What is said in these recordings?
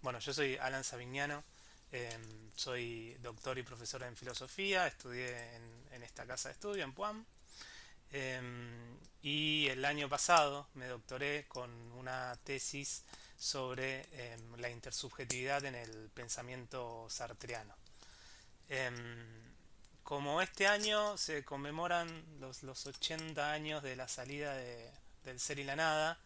Bueno, yo soy Alan Savignano, soy doctor y profesor en filosofía, estudié en esta casa de estudio, en PUAM, y el año pasado me doctoré con una tesis sobre la intersubjetividad en el pensamiento sartreano. Em, Como este año se conmemoran los 80 años de la salida del Ser y la Nada,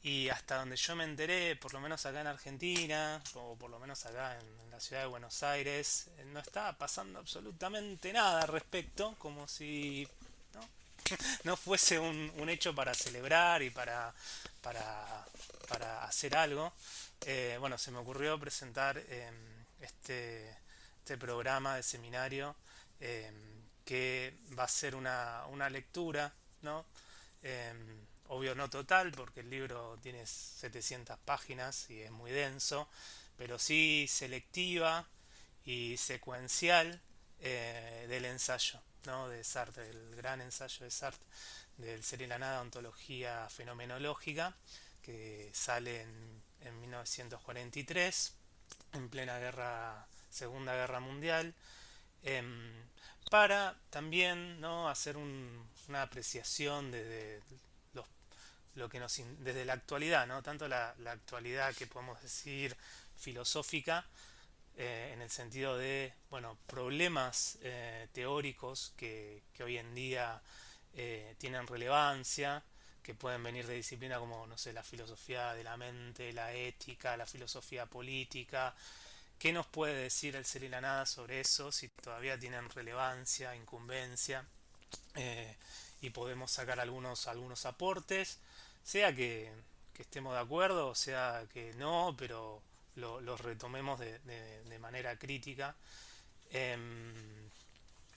y hasta donde yo me enteré, por lo menos acá en Argentina, o por lo menos acá en la ciudad de Buenos Aires, no estaba pasando absolutamente nada al respecto, como si no, no fuese un hecho para celebrar y para, para hacer algo. Bueno, se me ocurrió presentar este programa de seminario, eh, que va a ser una lectura, ¿no? Obvio no total, porque el libro tiene 700 páginas y es muy denso, pero sí selectiva y secuencial, del ensayo, ¿no? De Sartre, el gran ensayo de Sartre, del Ser y la Nada, ontología fenomenológica, que sale en 1943, en plena Segunda Guerra Mundial, em, para también, ¿no? Hacer una apreciación desde los lo que desde la actualidad, ¿no? Tanto la actualidad que podemos decir filosófica, en el sentido de, bueno, problemas teóricos que hoy en día tienen relevancia, que pueden venir de disciplina como, no sé, la filosofía de la mente, la ética, la filosofía política. ¿Qué nos puede decir el Ser y la Nada sobre eso, si todavía tienen relevancia, incumbencia? eh, y podemos sacar algunos aportes, sea que estemos de acuerdo, sea que no, pero los retomemos de manera crítica. Em,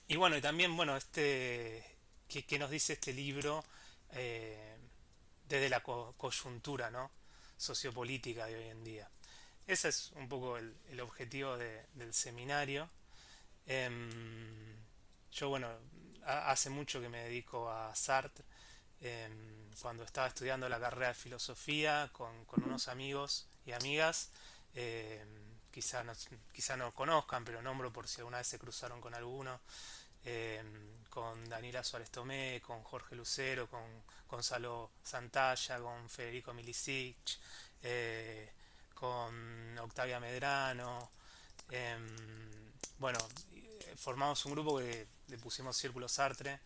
y bueno, y también, bueno, ¿qué nos dice este libro, eh, desde la coyuntura, ¿no? Sociopolítica de hoy en día? Ese es un poco el objetivo del seminario. Em, yo, bueno, hace mucho que me dedico a Sartre. Cuando estaba estudiando la carrera de filosofía con unos amigos y amigas, em, quizá no conozcan, pero nombro por si alguna vez se cruzaron con alguno, con Daniela Suárez Tomé, con Jorge Lucero, con Gonzalo Santalla, con Federico Milicic, eh, con Octavia Medrano. Bueno, formamos un grupo que le pusimos Círculo Sartre,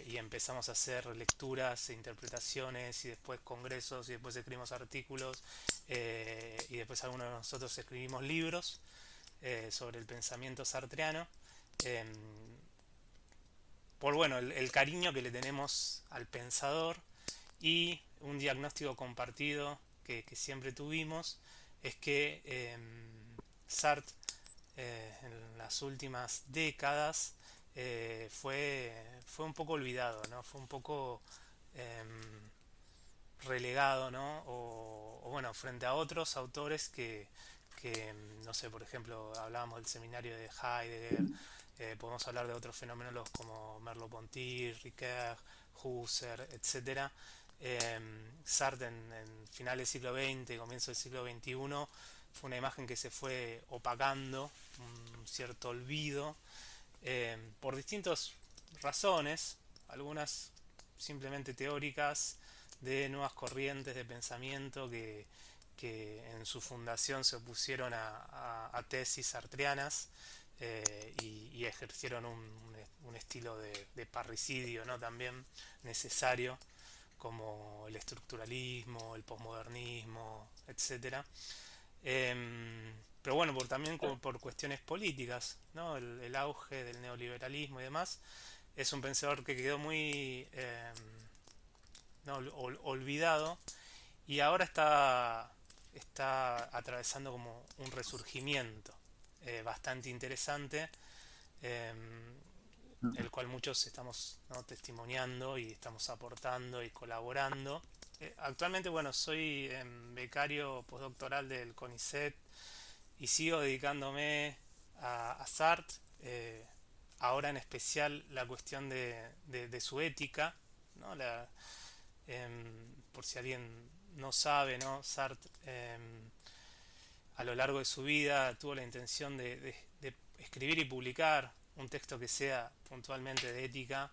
y empezamos a hacer lecturas e interpretaciones y después congresos y después escribimos artículos, y después algunos de nosotros escribimos libros sobre el pensamiento sartreano, eh, por bueno, el cariño que le tenemos al pensador, y un diagnóstico compartido que siempre tuvimos es que Sartre, en las últimas décadas, fue un poco olvidado, ¿no? Fue un poco relegado, ¿no? O bueno, frente a otros autores que, no sé, por ejemplo, hablábamos del seminario de Heidegger, podemos hablar de otros fenómenos como Merleau-Ponty, Ricoeur, Husserl, etcétera. Sartre en final del siglo XX, comienzo del siglo XXI, fue una imagen que se fue opacando, un cierto olvido, por distintas razones, algunas simplemente teóricas, de nuevas corrientes de pensamiento que en su fundación se opusieron a tesis sartreanas, y ejercieron un estilo de parricidio, ¿no? También necesario, como el estructuralismo, el posmodernismo, etcétera. Pero bueno, también por cuestiones políticas, ¿no? El auge del neoliberalismo y demás, es un pensador que quedó muy, no, olvidado, y ahora está atravesando como un resurgimiento bastante interesante, eh, el cual muchos estamos, ¿no? testimoniando y estamos aportando y colaborando. Actualmente, bueno, soy becario postdoctoral del CONICET y sigo dedicándome a Sartre, ahora en especial la cuestión de su ética, ¿no? Por si alguien no sabe, ¿no? Sartre, a lo largo de su vida tuvo la intención de escribir y publicar un texto que sea puntualmente de ética,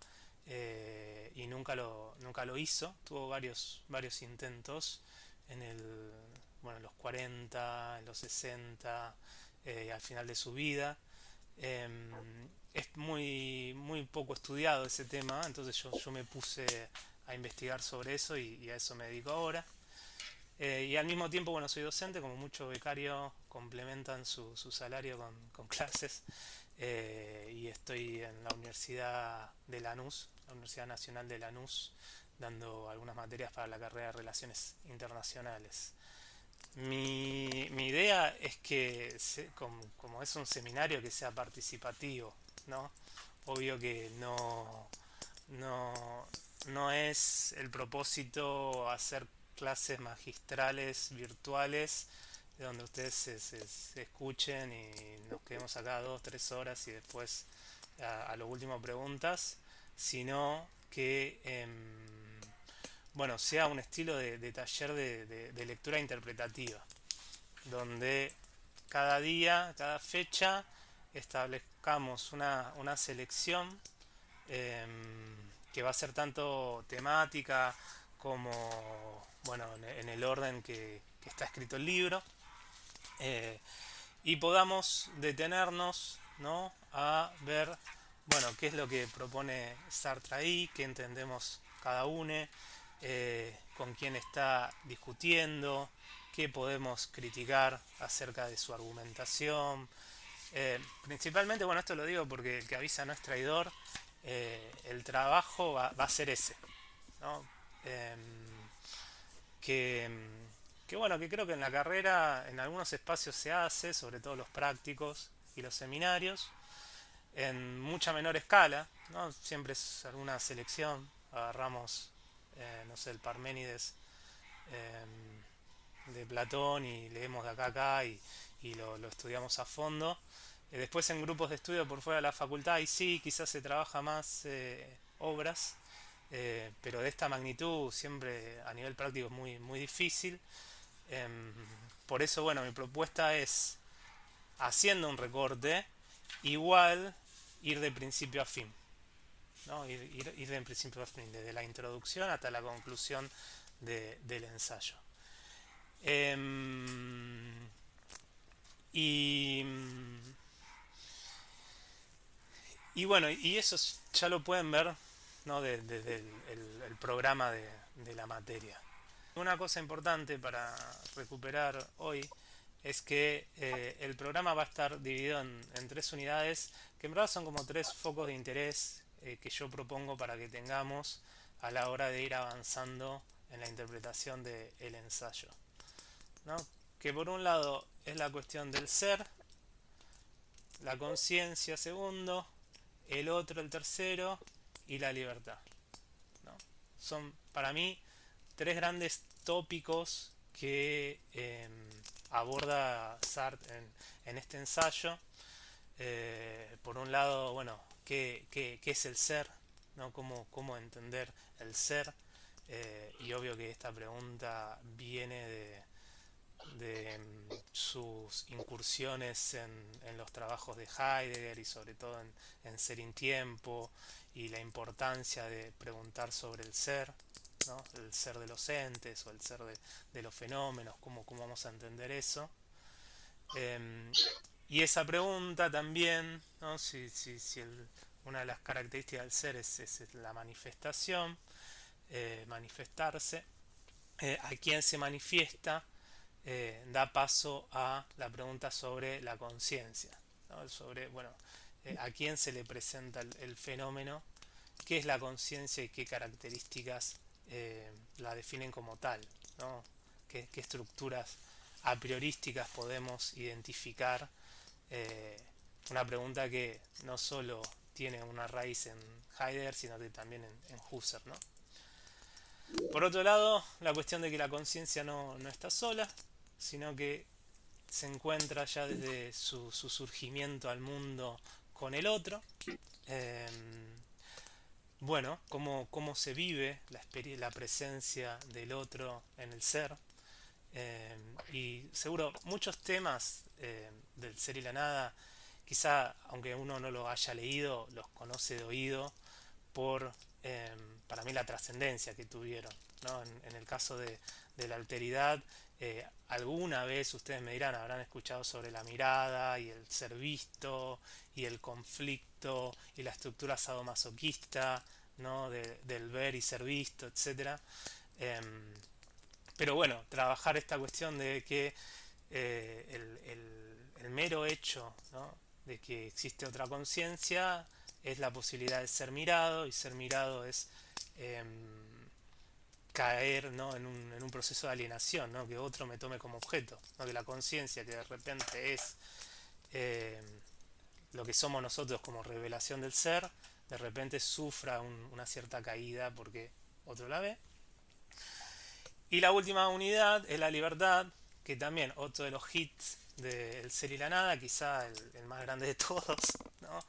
y nunca lo hizo. Tuvo varios intentos en en los 40, en los 60, al final de su vida. Em, es muy poco estudiado ese tema, entonces yo me puse a investigar sobre eso y a eso me dedico ahora. Y al mismo tiempo, bueno, soy docente, como muchos becarios complementan su salario con clases. Y estoy en la Universidad de Lanús, la Universidad Nacional de Lanús, dando algunas materias para la carrera de Relaciones Internacionales. Mi idea es que, como es un seminario, que sea participativo, ¿no? Obvio que no, no es el propósito hacer clases magistrales virtuales donde ustedes se escuchen y nos quedemos acá 2, 3 horas y después a lo último preguntas, sino que bueno, sea un estilo de taller de lectura interpretativa, donde cada día, cada fecha, establezcamos una selección, eh, que va a ser tanto temática como, bueno, en el orden que está escrito el libro, eh, y podamos detenernos, ¿no?, a ver, bueno, qué es lo que propone Sartre ahí, qué entendemos cada uno, con quién está discutiendo, qué podemos criticar acerca de su argumentación. Principalmente, bueno, esto lo digo porque el que avisa no es traidor. El trabajo va a ser ese, ¿no? Em, que, que bueno, que creo que en la carrera en algunos espacios se hace, sobre todo los prácticos y los seminarios, en mucha menor escala, ¿no? Siempre es alguna selección, agarramos, no sé, el Parménides, de Platón, y leemos de acá a acá y lo estudiamos a fondo. Después en grupos de estudio por fuera de la facultad, y sí, quizás se trabaja más obras, pero de esta magnitud siempre a nivel práctico es muy difícil. Em, por eso, bueno, mi propuesta es, haciendo un recorte, igual ir de principio a fin, ¿no? Ir de principio a fin, desde la introducción hasta la conclusión del ensayo. Em, y, y bueno, y eso ya lo pueden ver, ¿no?, desde el programa de la materia. Una cosa importante para recuperar hoy es que el programa va a estar dividido en 3 unidades, que en verdad son como 3 focos de interés, que yo propongo para que tengamos a la hora de ir avanzando en la interpretación del ensayo, ¿no? Que por un lado es la cuestión del ser, la conciencia segundo, el otro el tercero y la libertad, ¿no? Son para mí 3 grandes tópicos que aborda Sartre en este ensayo. Por un lado, bueno, qué es el ser, ¿no? Cómo entender el ser. Y obvio que esta pregunta viene de sus incursiones en los trabajos de Heidegger, y sobre todo en Ser y Tiempo, y la importancia de preguntar sobre el ser, ¿no? El ser de los entes o el ser de los fenómenos, cómo vamos a entender eso. Eh, y esa pregunta también, ¿no? Si una de las características del ser es la manifestación, manifestarse, a quién se manifiesta, da paso a la pregunta sobre la conciencia, ¿no? Sobre, bueno, a quién se le presenta el fenómeno, qué es la conciencia y qué características la definen como tal, ¿no? Qué estructuras a priorísticas podemos identificar. eh, una pregunta que no solo tiene una raíz en Heidegger, sino que también en Husserl, ¿no? Por otro lado, la cuestión de que la conciencia no está sola, sino que se encuentra ya desde su surgimiento al mundo con el otro. Eh, bueno, cómo se vive la presencia del otro en el ser. Y seguro muchos temas del ser y la nada, quizá aunque uno no lo haya leído, los conoce de oído por, eh, para mí, la trascendencia que tuvieron, ¿no? En el caso de la alteridad, alguna vez ustedes me dirán, habrán escuchado sobre la mirada y el ser visto y el conflicto y la estructura sadomasoquista, ¿no? Del ver y ser visto, etcétera. Em, pero bueno, trabajar esta cuestión de que el mero hecho, ¿no? De que existe otra conciencia es la posibilidad de ser mirado, y ser mirado es eh, caer, ¿no? En un proceso de alienación, ¿no? Que otro me tome como objeto, ¿no? Que la conciencia, que de repente es eh, lo que somos nosotros como revelación del ser, de repente sufra una cierta caída porque otro la ve. Y la última unidad es la libertad, que también otro de los hits del ser y la nada, quizá el más grande de todos, ¿no?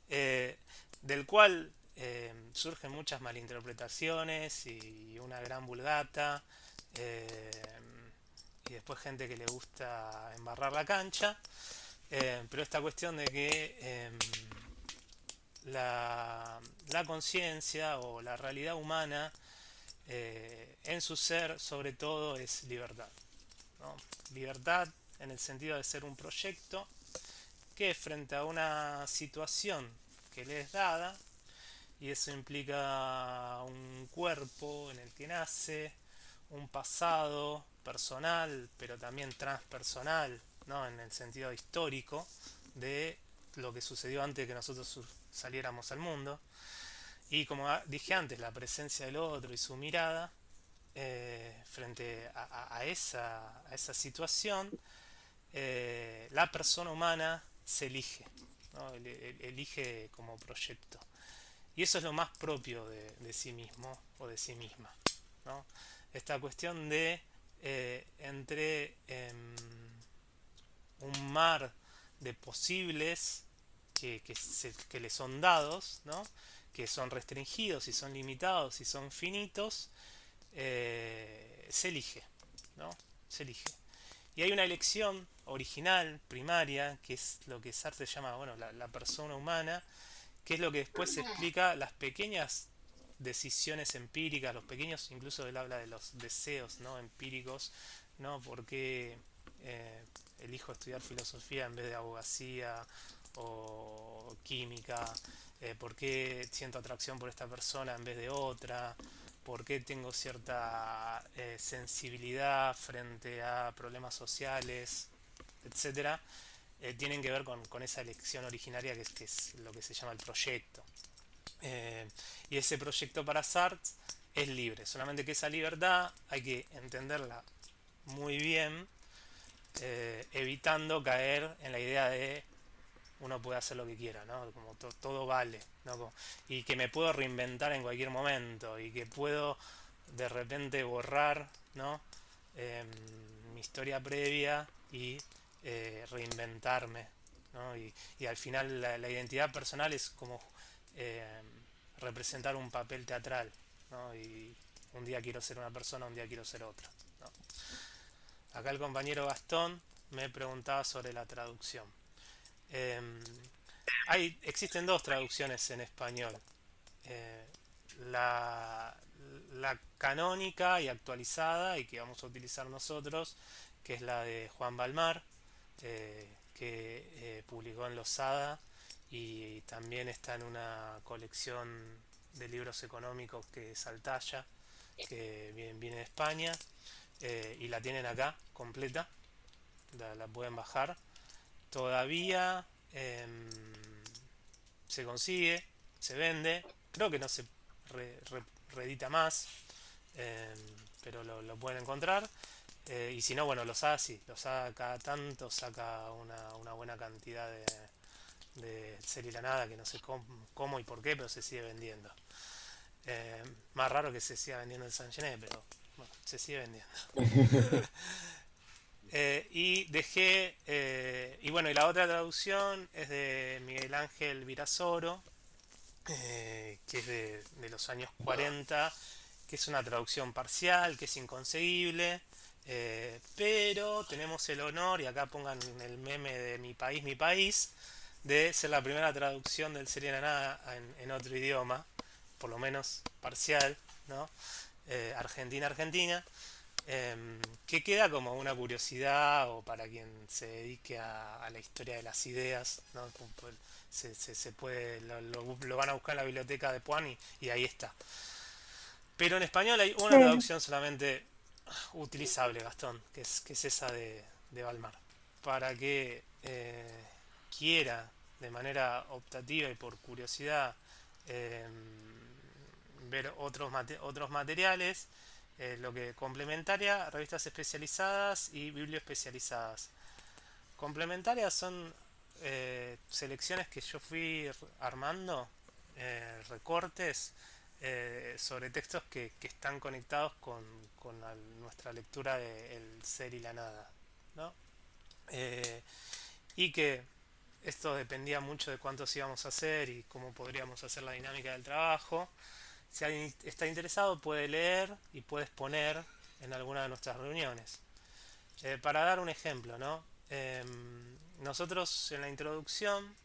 Eh, del cual surgen muchas malinterpretaciones y una gran vulgata, eh, y después gente que le gusta embarrar la cancha, pero esta cuestión de que la conciencia o la realidad humana en su ser sobre todo es libertad, ¿no? Libertad en el sentido de ser un proyecto que frente a una situación que le es dada, y eso implica un cuerpo en el que nace, un pasado personal, pero también transpersonal, ¿no? En el sentido histórico de lo que sucedió antes de que nosotros saliéramos al mundo. Y como dije antes, la presencia del otro y su mirada frente a esa situación, la persona humana se elige, ¿no? Elige como proyecto. Y eso es lo más propio de sí mismo o de sí misma, ¿no? Esta cuestión de entre un mar de posibles que le son dados, ¿no? Que son restringidos y son limitados y son finitos, se elige, ¿no? Se elige. Y hay una elección original, primaria, que es lo que Sartre llama, bueno, la persona humana, que es lo que después explica las pequeñas decisiones empíricas, los pequeños, incluso él habla de los deseos, ¿no? Empíricos, ¿no? Porque elijo estudiar filosofía en vez de abogacía o química, por qué siento atracción por esta persona en vez de otra, por qué tengo cierta sensibilidad frente a problemas sociales, etcétera, tienen que ver con esa elección originaria que es lo que se llama el proyecto. Eh, y ese proyecto para Sartre es libre, solamente que esa libertad hay que entenderla muy bien, evitando caer en la idea de uno puede hacer lo que quiera, ¿no? Como todo vale, ¿no? Y que me puedo reinventar en cualquier momento y que puedo de repente borrar, ¿no? Eh, Mi historia previa y reinventarme, ¿no? Y al final la identidad personal es como eh, representar un papel teatral, ¿no? Y un día quiero ser una persona, un día quiero ser otra, ¿no? Acá el compañero Gastón me preguntaba sobre la traducción. Eh, Existen dos traducciones en español. Eh, la, la canónica y actualizada, y que vamos a utilizar nosotros, que es la de Juan Balmar, que publicó en Losada y también está en una colección de libros económicos que es Altaya, que viene de España, y la tienen acá completa, la pueden bajar. Todavía se consigue, se vende, creo que no se reedita más, eh, pero lo pueden encontrar. Y si no, bueno, los A sí, los A cada tanto saca una buena cantidad de ser y la nada, que no sé cómo y por qué, pero se sigue vendiendo. Más raro que se siga vendiendo el San Gené, pero bueno, se sigue vendiendo. Y bueno, y la otra traducción es de Miguel Ángel Virasoro, que es de los años 40, que es una traducción parcial, que es inconseguible, Pero tenemos el honor, y acá pongan el meme de mi país, de ser la primera traducción del Serie de la Nada en otro idioma, por lo menos parcial, ¿no? Argentina, Argentina, que queda como una curiosidad o para quien se dedique a la historia de las ideas, ¿no? Se puede, lo van a buscar en la biblioteca de Puan y ahí está. Pero en español hay una Sí. traducción solamente utilizable, Gastón, que es esa de Balmar. Para que quiera, de manera optativa y por curiosidad, eh, ver otros materiales, lo que complementaria, revistas especializadas y biblioespecializadas. Complementarias son selecciones que yo fui armando, recortes sobre textos que están conectados con nuestra lectura de El ser y la nada, ¿no? Eh, y que esto dependía mucho de cuántos íbamos a hacer y cómo podríamos hacer la dinámica del trabajo. Si alguien está interesado puede leer y puede exponer en alguna de nuestras reuniones. Para dar un ejemplo, ¿no? Nosotros en la introducción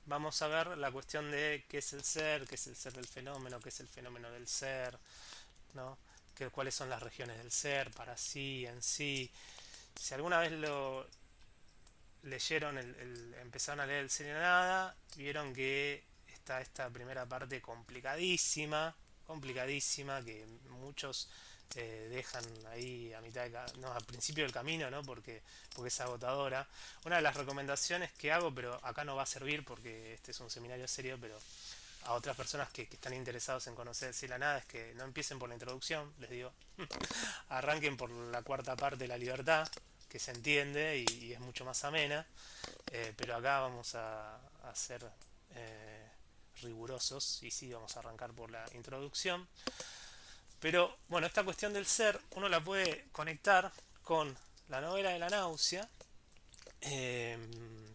vamos a ver la cuestión de qué es el ser del fenómeno, qué es el fenómeno del ser, ¿no? Cuáles son las regiones del ser para sí, en sí. Si alguna vez lo leyeron, empezaron a leer el ser y la nada, vieron que está esta primera parte complicadísima, complicadísima, que muchos dejan ahí a mitad no, al principio del camino, ¿no? Porque es agotadora. Una de las recomendaciones que hago, pero acá no va a servir porque este es un seminario serio, pero a otras personas que están interesados en conocer si la nada, es que no empiecen por la introducción, les digo, arranquen por la cuarta parte de la libertad, que se entiende y es mucho más amena, pero acá vamos a ser eh, rigurosos y sí, vamos a arrancar por la introducción. Pero bueno, esta cuestión del ser uno la puede conectar con la novela de la náusea, eh,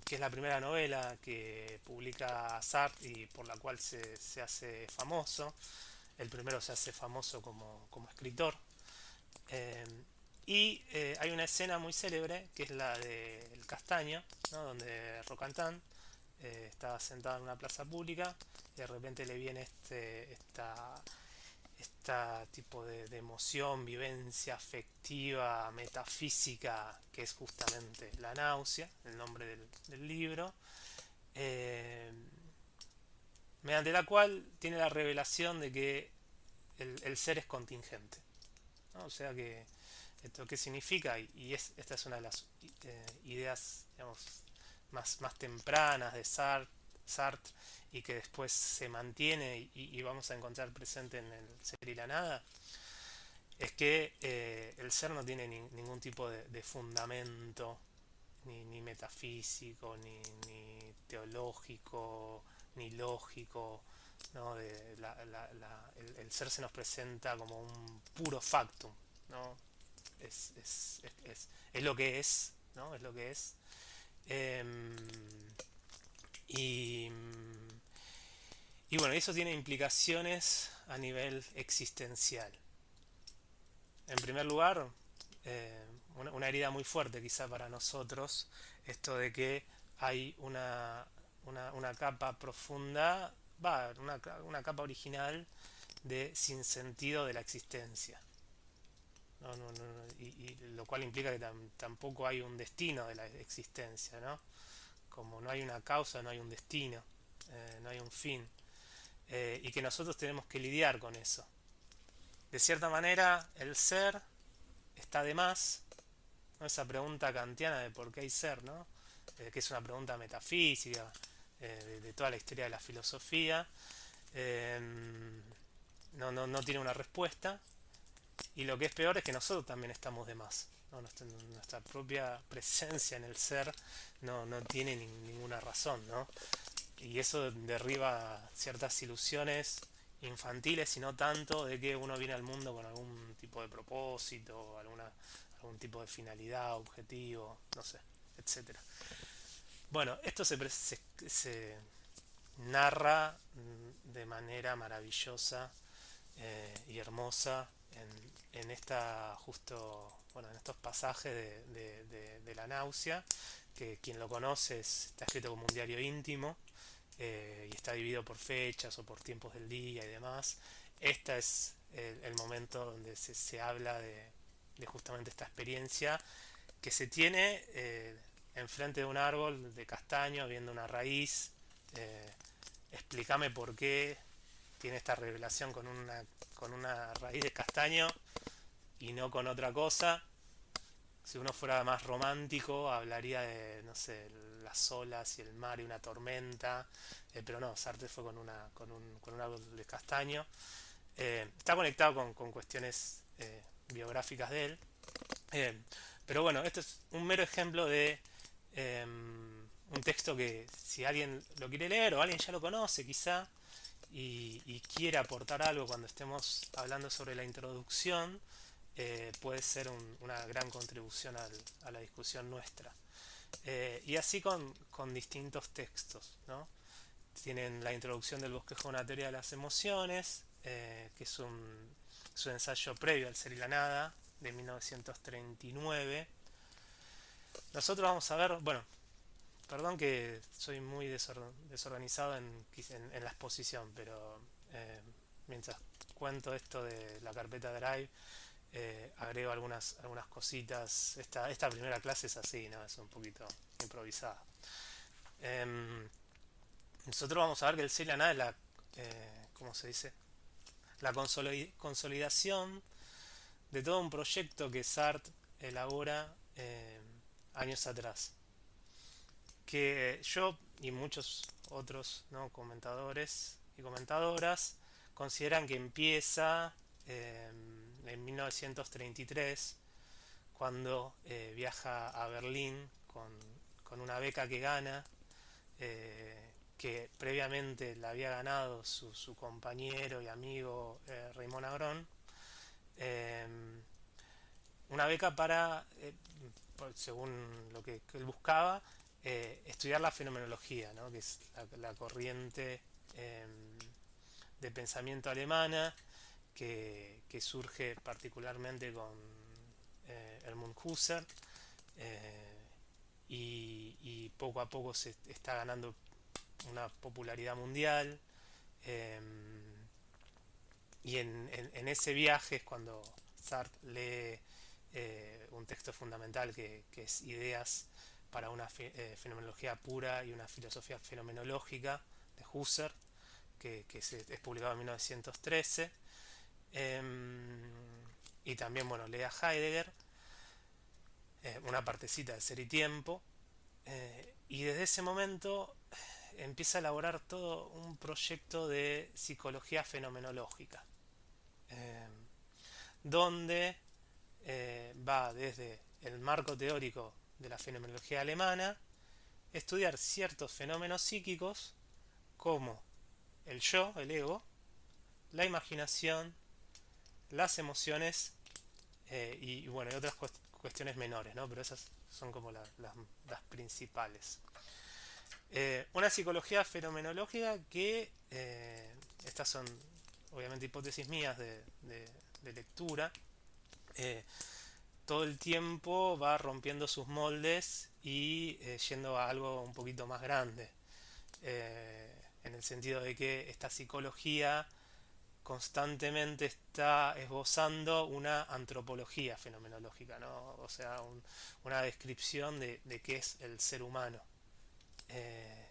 que es la primera novela que publica Sartre y por la cual se hace famoso. El primero se hace famoso como escritor. Eh, hay una escena muy célebre que es la del Castaño, ¿no? Donde Rocantant está sentado en una plaza pública y de repente le viene esta tipo de emoción, vivencia afectiva, metafísica, que es justamente la náusea, el nombre del libro, eh, mediante la cual tiene la revelación de que el ser es contingente, ¿no? O sea que esto qué significa, esta es una de las ideas, digamos, más tempranas de Sartre y que después se mantiene y vamos a encontrar presente en el ser y la nada, es que el ser no tiene ningún tipo de fundamento, ni metafísico, ni teológico, ni lógico, ¿no? El ser se nos presenta como un puro factum, ¿no? Es lo que es, ¿no? Es lo que es. Em, y, y bueno, eso tiene implicaciones a nivel existencial. En primer lugar, una herida muy fuerte quizá para nosotros, esto de que hay una capa profunda, una capa original de sinsentido de la existencia. Y lo cual implica que tampoco hay un destino de la existencia, ¿no? Como no hay una causa, no hay un destino, no hay un fin. Y que nosotros tenemos que lidiar con eso. De cierta manera, el ser está de más, ¿no? Esa pregunta kantiana de por qué hay ser, ¿no? Que es una pregunta metafísica de toda la historia de la filosofía, eh, no tiene una respuesta. Y lo que es peor es que nosotros también estamos de más, ¿no? Nuestra propia presencia en el ser no tiene ninguna razón, ¿no? Y eso derriba ciertas ilusiones infantiles y no tanto de que uno viene al mundo con algún tipo de propósito, algún tipo de finalidad, objetivo, no sé, etcétera. Bueno, esto se narra de manera maravillosa y hermosa en esta justo, bueno, en estos pasajes de la náusea, que quien lo conoce está escrito como un diario íntimo, y está dividido por fechas o por tiempos del día y demás. Este es el momento donde se habla de justamente esta experiencia que se tiene enfrente de un árbol de castaño, viendo una raíz. eh, Explícame por qué tiene esta revelación con una raíz de castaño y no con otra cosa. Si uno fuera más romántico, hablaría de, no sé, las olas y el mar y una tormenta, pero no, Sartre fue con un árbol de castaño. Está conectado con cuestiones biográficas de él. Eh, pero bueno, esto es un mero ejemplo de un texto que si alguien lo quiere leer o alguien ya lo conoce quizá y quiere aportar algo cuando estemos hablando sobre la introducción, puede ser una gran contribución a la discusión nuestra. Y así con distintos textos, ¿no? Tienen la introducción del bosquejo de una teoría de las emociones, que es un ensayo previo al Ser y la Nada, de 1939. Nosotros vamos a ver, bueno, perdón que soy muy desorganizado en la exposición, pero eh, mientras cuento esto de la carpeta Drive, agrego algunas cositas. Esta primera clase es así, ¿no? Es un poquito improvisada. Em, Nosotros vamos a ver que el CELANA es ¿cómo se dice? La consolidación de todo un proyecto que Sartre elabora años atrás. Que yo y muchos otros, ¿no?, comentadores y comentadoras consideran que empieza en 1933, cuando viaja a Berlín con una beca que gana, que previamente la había ganado su compañero y amigo Raymond Aron. eh, una beca para, según lo que él buscaba, estudiar la fenomenología, ¿no?, que es la corriente eh, de pensamiento alemana que surge particularmente con Edmund Husserl, eh, y poco a poco se está ganando una popularidad mundial. eh, y en ese viaje es cuando Sartre lee un texto fundamental que es Ideas para una fenomenología pura y una filosofía fenomenológica, de Husserl, es publicado en 1913. eh, y también, bueno, lee a Heidegger, una partecita de Ser y Tiempo, y desde ese momento empieza a elaborar todo un proyecto de psicología fenomenológica, eh, donde va desde el marco teórico de la fenomenología alemana, estudiar ciertos fenómenos psíquicos como el yo, el ego, la imaginación, las emociones, y bueno, y otras cuestiones menores, ¿no? Pero esas son como las principales. Una psicología fenomenológica que, estas son obviamente hipótesis mías de lectura, eh, todo el tiempo va rompiendo sus moldes y yendo a algo un poquito más grande, en el sentido de que esta psicología constantemente está esbozando una antropología fenomenológica, ¿no? O sea, una descripción de qué es el ser humano. Eh,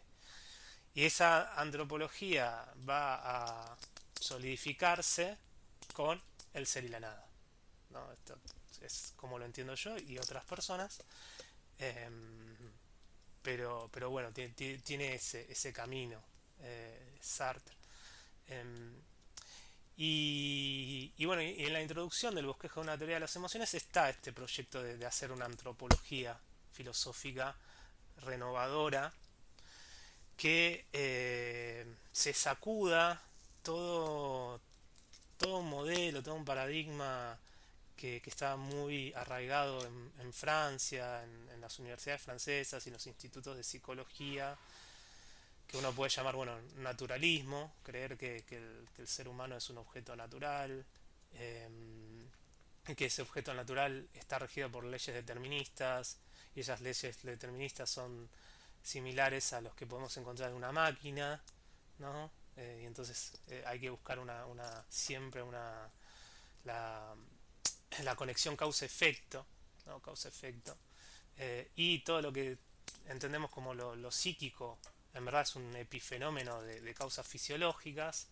y esa antropología va a solidificarse con el ser y la nada, ¿no? Esto es como lo entiendo yo y otras personas. Eh, pero bueno, tiene ese camino, Sartre. Eh, y bueno, y en la introducción del bosquejo de una teoría de las emociones está este proyecto de hacer una antropología filosófica renovadora que se sacuda todo, todo un modelo, todo un paradigma que estaba muy arraigado en Francia, en las universidades francesas y en los institutos de psicología, que uno puede llamar, bueno, naturalismo, creer que el ser humano es un objeto natural, eh, que ese objeto natural está regido por leyes deterministas y esas leyes deterministas son similares a los que podemos encontrar en una máquina, ¿no? Y entonces hay que buscar siempre la, la conexión causa-efecto, ¿no? Causa-efecto. Y todo lo que entendemos como lo psíquico, en verdad es un epifenómeno de causas fisiológicas.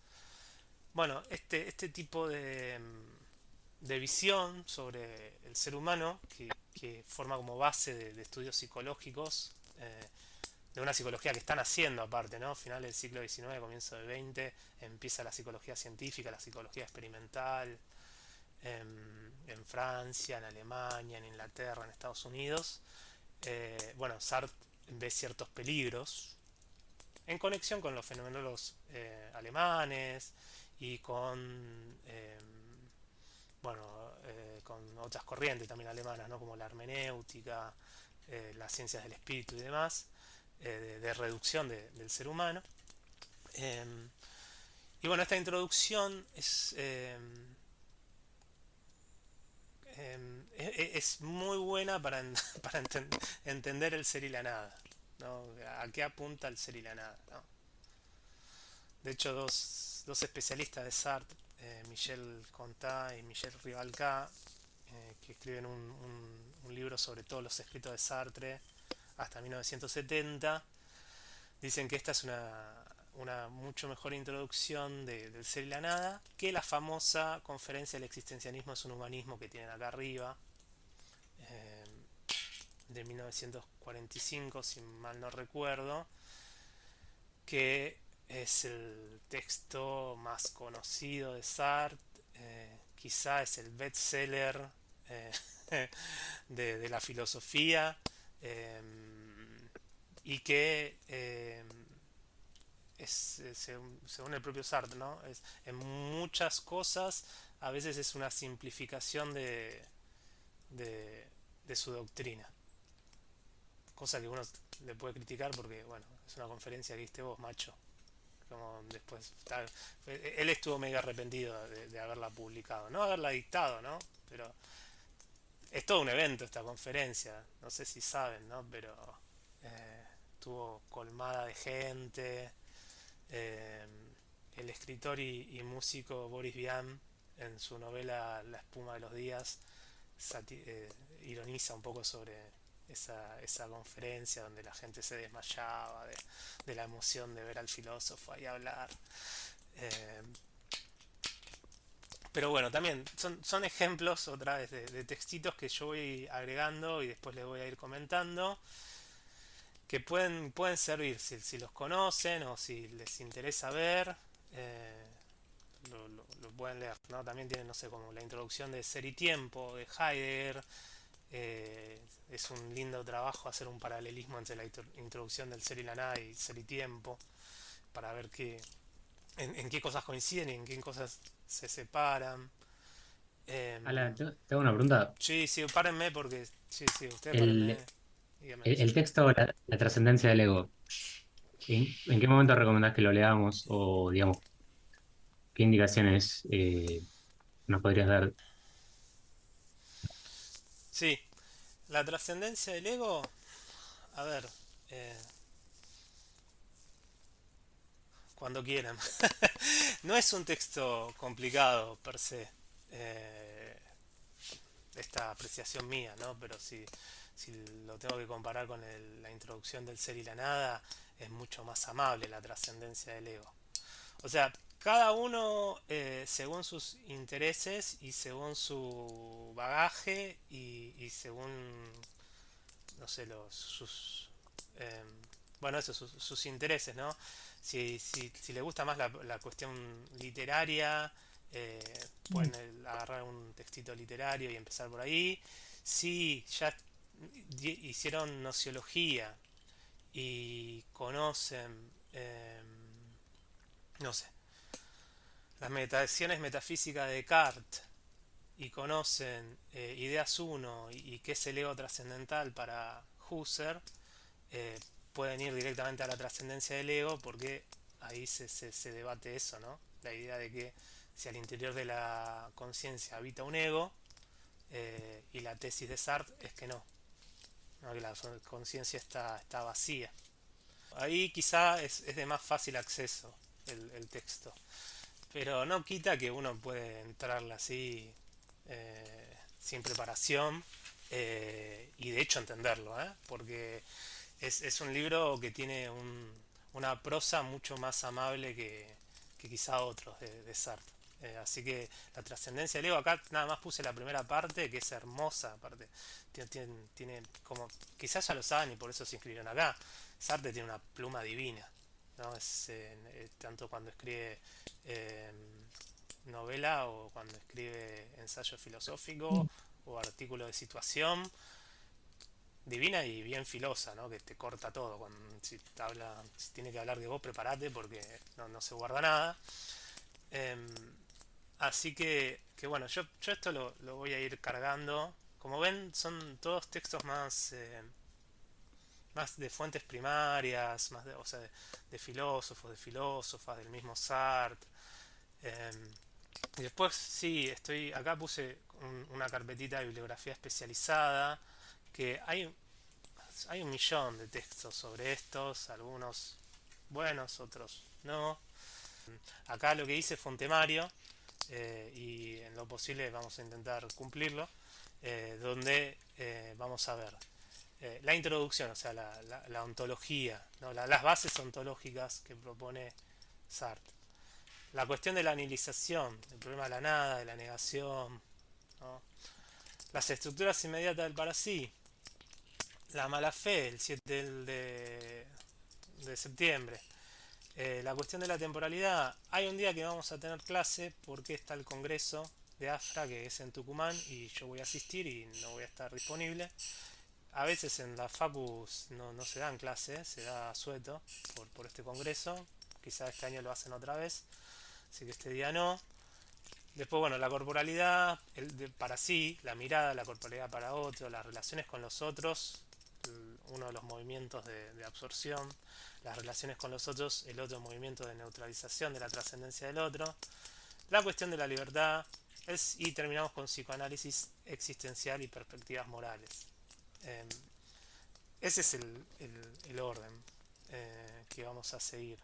Bueno, este tipo de visión sobre el ser humano, que forma como base de estudios psicológicos, de una psicología que están haciendo aparte, ¿no? Final del siglo XIX, comienzo del XX, empieza la psicología científica, la psicología experimental, en Francia, en Alemania, en Inglaterra, en Estados Unidos. Bueno, Sartre ve ciertos peligros en conexión con los fenomenólogos alemanes y con otras corrientes también alemanas, ¿no? Como la hermenéutica, las ciencias del espíritu y demás, de reducción del ser humano. Eh, y bueno, esta introducción es muy buena para entender el ser y la nada, ¿no? A qué apunta el ser y la nada, ¿no? De hecho, dos especialistas de Sartre, Michel Contat y Michel Rivalcá, que escriben un libro sobre todos los escritos de Sartre hasta 1970, dicen que esta es una mucho mejor introducción del ser y la nada que la famosa conferencia del existencialismo es un humanismo que tienen acá arriba, eh, de 1945, si mal no recuerdo, que es el texto más conocido de Sartre, quizá es el bestseller eh, de la filosofía, eh, y que según el propio Sartre, ¿no? En muchas cosas a veces es una simplificación de, de su doctrina, cosa que uno le puede criticar porque, bueno, es una conferencia que diste vos, macho. Como después, él estuvo mega arrepentido de haberla publicado, no haberla dictado, ¿no? Pero es todo un evento esta conferencia, no sé si saben, ¿no? Pero estuvo colmada de gente. eh, el escritor y músico Boris Vian, en su novela La espuma de los días, ironiza un poco sobre esa conferencia donde la gente se desmayaba de la emoción de ver al filósofo ahí hablar. Eh, pero bueno, también son ejemplos otra vez de textitos que yo voy agregando y después les voy a ir comentando, que pueden servir si los conocen o si les interesa ver. eh, lo pueden leer, ¿no? También tienen, no sé, como la introducción de Ser y Tiempo de Heidegger. Es un lindo trabajo hacer un paralelismo entre la introducción del ser y la nada y ser y tiempo, para ver en qué cosas coinciden y en qué cosas se separan. Eh, Ala, te hago una pregunta. sí, sí, párenme porque... Sí, sí, ustedes párenme. El, Dígame. el texto, la trascendencia del ego, ¿en qué momento recomendás que lo leamos? O, digamos, ¿qué indicaciones nos podrías dar? Sí, la trascendencia del ego, a ver, eh, cuando quieran. No es un texto complicado per se, eh, esta apreciación mía, ¿no? Pero si lo tengo que comparar con la introducción del ser y la nada, es mucho más amable la trascendencia del ego. O sea, cada uno según sus intereses y según su bagaje y según, no sé, eh, bueno, eso, sus intereses, ¿no? Si le gusta más la cuestión literaria, eh, pueden agarrar un textito literario y empezar por ahí. Si ya hicieron nociología y conocen, no sé, las meditaciones metafísicas de Descartes y conocen Ideas uno y qué es el ego trascendental para Husserl, eh, pueden ir directamente a la trascendencia del ego porque ahí se debate eso, ¿no? La idea de que si al interior de la conciencia habita un ego, y la tesis de Sartre es que no, ¿no? Que la conciencia está vacía. Ahí quizá es de más fácil acceso el texto, pero no quita que uno puede entrarle así sin preparación y de hecho entenderlo, porque es un libro que tiene una prosa mucho más amable que quizá otros de Sartre. Así que la trascendencia del ego, acá nada más puse la primera parte, que es hermosa, aparte, tiene como, quizás ya lo saben y por eso se inscribieron acá, Sartre tiene una pluma divina, ¿no? Tanto cuando escribe eh, novela o cuando escribe ensayo filosófico o artículo de situación, divina y bien filosa, ¿no? Que te corta todo. Si tiene que hablar de vos, prepárate porque no se guarda nada. Em, Así que bueno, yo esto lo voy a ir cargando. Como ven, son todos textos más de fuentes primarias, más o sea, de filósofos, de filósofas, del mismo Sartre. Em, y después sí, acá puse una carpetita de bibliografía especializada, que hay un millón de textos sobre estos, algunos buenos, otros no. Acá lo que hice fue un temario y en lo posible vamos a intentar cumplirlo, donde vamos a ver la introducción, o sea, la ontología, ¿no? Las bases ontológicas que propone Sartre. La cuestión de la anilización, el problema de la nada, de la negación, ¿no? Las estructuras inmediatas del para sí, la mala fe, el 7 de septiembre. La cuestión de la temporalidad, hay un día que vamos a tener clase porque está el congreso de AFRA que es en Tucumán y yo voy a asistir y no voy a estar disponible. A veces en la Facus no se dan clases, se da sueto por este congreso. Quizá este año lo hacen otra vez, así que este día no. Después, bueno, la corporalidad, para sí, la mirada, la corporalidad para otro, las relaciones con los otros, uno de los movimientos de absorción, las relaciones con los otros, el otro movimiento de neutralización de la trascendencia del otro, la cuestión de la libertad, y terminamos con psicoanálisis existencial y perspectivas morales. Eh, Ese es el orden que vamos a seguir.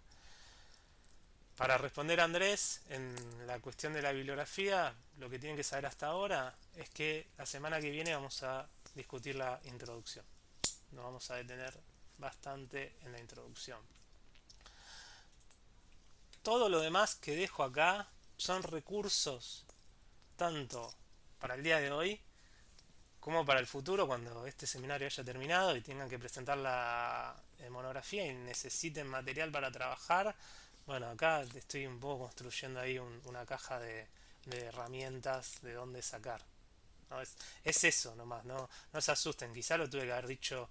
Para responder a Andrés, en la cuestión de la bibliografía, lo que tienen que saber hasta ahora es que la semana que viene vamos a discutir la introducción. Nos vamos a detener bastante en la introducción. Todo lo demás que dejo acá son recursos tanto para el día de hoy como para el futuro cuando este seminario haya terminado y tengan que presentar la monografía y necesiten material para trabajar. Bueno, acá estoy un poco construyendo ahí una caja de herramientas de dónde sacar. ¿No? Es eso nomás, no se asusten, quizá lo tuve que haber dicho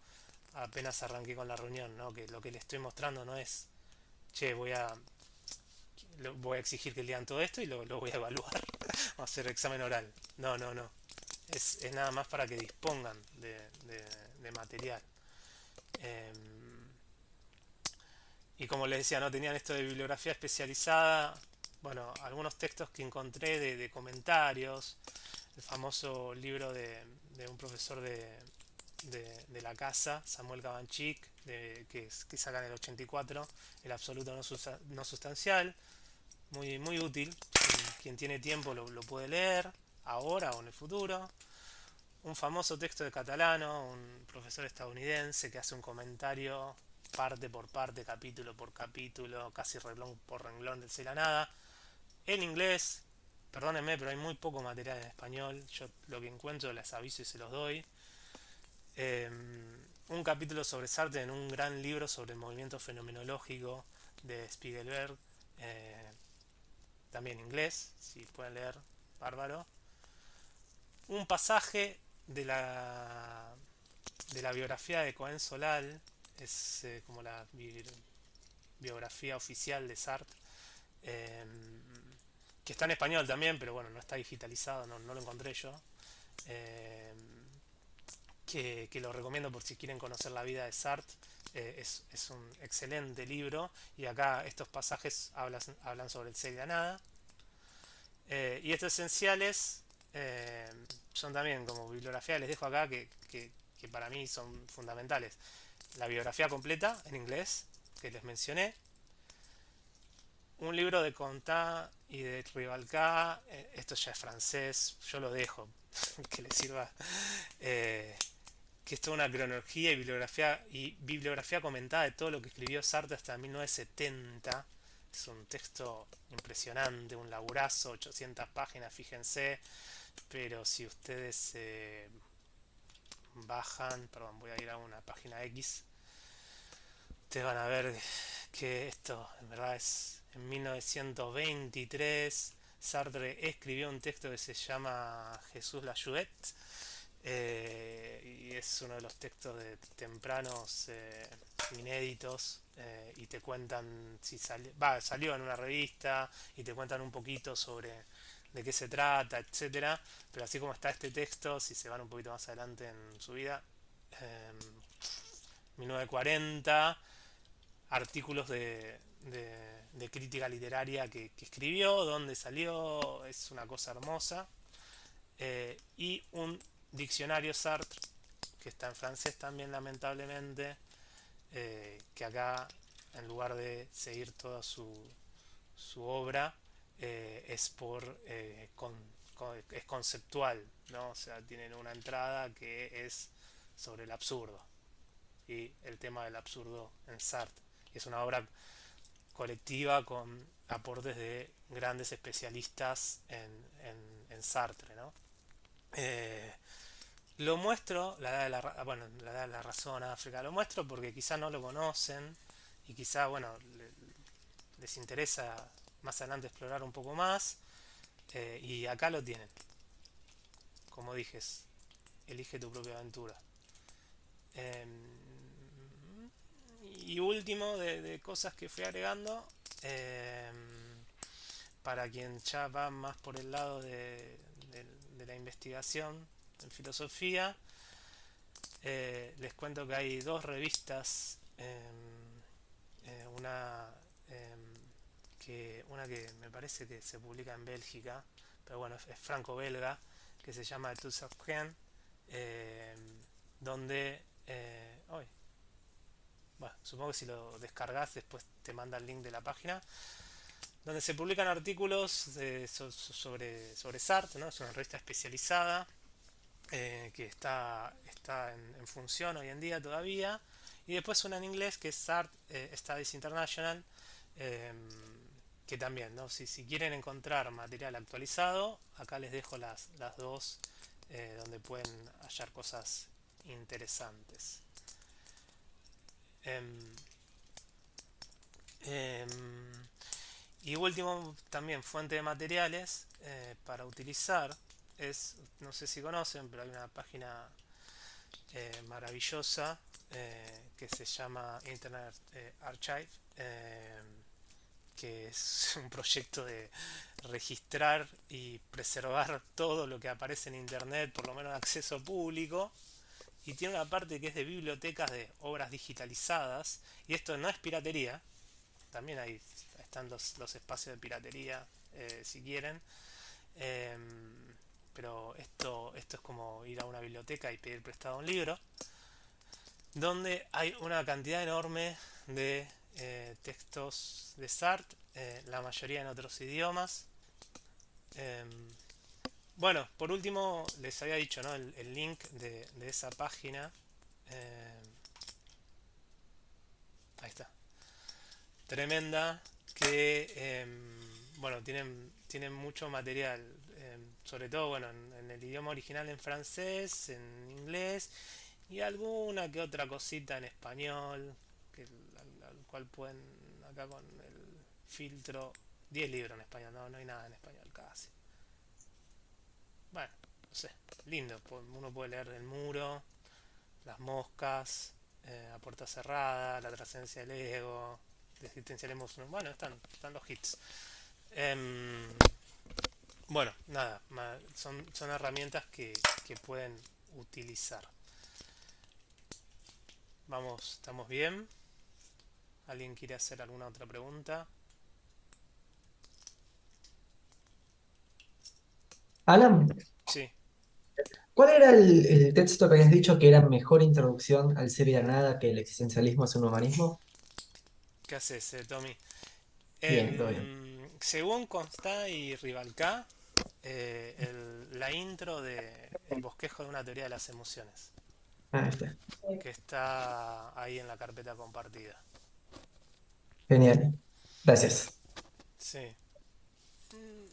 apenas arranqué con la reunión, ¿no? Que lo que les estoy mostrando no es, che, voy a exigir que lean todo esto y lo voy a evaluar, vamos a hacer examen oral. No. Es nada más para que dispongan de material. Eh, y como les decía, no tenían esto de bibliografía especializada. Bueno, algunos textos que encontré de comentarios, el famoso libro de un profesor de la casa, Samuel Cabanchik, que saca en el 84, El absoluto no sustancial, muy útil. Quien tiene tiempo lo puede leer, ahora o en el futuro. Un famoso texto de Catalano, un profesor estadounidense que hace un comentario parte por parte, capítulo por capítulo, casi renglón por renglón del de la nada. En inglés, perdónenme, pero hay muy poco material en español. Yo lo que encuentro les aviso y se los doy. Eh, un capítulo sobre Sartre en un gran libro sobre el movimiento fenomenológico de Spiegelberg, también inglés, si pueden leer, bárbaro. Un pasaje de la biografía de Cohen Solal, es como la biografía oficial de Sartre, eh, que está en español también, pero bueno, no está digitalizado, no lo encontré yo. Eh, que lo recomiendo por si quieren conocer la vida de Sartre. Es un excelente libro y acá estos pasajes hablan sobre el ser y la nada. Y estos esenciales, son también como bibliografía, les dejo acá que para mí son fundamentales. La biografía completa en inglés, que les mencioné, un libro de Contat y de Rivalcá, esto ya es francés, yo lo dejo, que le sirva, eh, que es toda una cronología y bibliografía comentada de todo lo que escribió Sartre hasta 1970. Es un texto impresionante, un laburazo, 800 páginas, fíjense, pero si ustedes bajan, perdón, voy a ir a una página X, ustedes van a ver que esto en verdad es en 1923. Sartre escribió un texto que se llama Jesús la Jouet, y es uno de los textos de tempranos, inéditos, y te cuentan si salió en una revista y te cuentan un poquito sobre de qué se trata, etcétera. Pero así como está este texto, si se van un poquito más adelante en su vida, eh, 1940, artículos de crítica literaria que escribió, dónde salió, es una cosa hermosa. Y un diccionario Sartre, que está en francés también lamentablemente, que acá en lugar de seguir toda su obra, es es conceptual, ¿no? O sea, tienen una entrada que es sobre el absurdo y el tema del absurdo en Sartre. Es una obra colectiva con aportes de grandes especialistas en Sartre, ¿no? Eh, lo muestro, bueno, la edad de la razón África, lo muestro porque quizá no lo conocen y quizá, bueno, les interesa más adelante explorar un poco más, y acá lo tienen, como dije, elige tu propia aventura. Eh, y último de cosas que fui agregando, eh, para quien ya va más por el lado de la investigación en filosofía, les cuento que hay dos revistas, una, eh, una que me parece que se publica en Bélgica, pero bueno, es franco-belga, que se llama Tout Rien, eh, donde, bueno, supongo que si lo descargas después te manda el link de la página, donde se publican artículos sobre Sartre, ¿no? Es una revista especializada, que está en función hoy en día todavía. Y después una en inglés que es Sartre Studies International, eh, que también, ¿no? Si quieren encontrar material actualizado, acá les dejo las dos, donde pueden hallar cosas interesantes. Em, em, y último, también fuente de materiales, para utilizar es, no sé si conocen, pero hay una página, maravillosa, que se llama Internet Archive, que es un proyecto de registrar y preservar todo lo que aparece en Internet, por lo menos de acceso público, y tiene una parte que es de bibliotecas de obras digitalizadas, y esto no es piratería, también ahí están los espacios de piratería, si quieren. Eh, pero esto es como ir a una biblioteca y pedir prestado un libro, donde hay una cantidad enorme de textos de Sartre, la mayoría en otros idiomas. Eh, bueno, por último, les había dicho, ¿no? El link de esa página. eh, Ahí está. Tremenda, que, bueno, tienen mucho material, sobre todo, bueno, en el idioma original en francés, en inglés, y alguna que otra cosita en español, que, al cual pueden, acá con el filtro, 10 libros en español, no hay nada en español casi. Bueno, no sé, lindo, uno puede leer El Muro, Las Moscas, A Puerta Cerrada, La Trascendencia del Ego, de Existencialismo. Bueno, están los hits. Em, bueno, nada, son herramientas que pueden utilizar. Vamos, ¿estamos bien? ¿Alguien quiere hacer alguna otra pregunta? Alan, Sí, ¿Cuál era el texto que habías dicho que era mejor introducción al ser y la nada que el existencialismo es un humanismo? ¿Qué haces, Tommy? Bien, todo bien. Según Constant y Rivalcá, la intro de El bosquejo de una teoría de las emociones, Ah, está. que está ahí en la carpeta compartida. Genial. Gracias. Sí.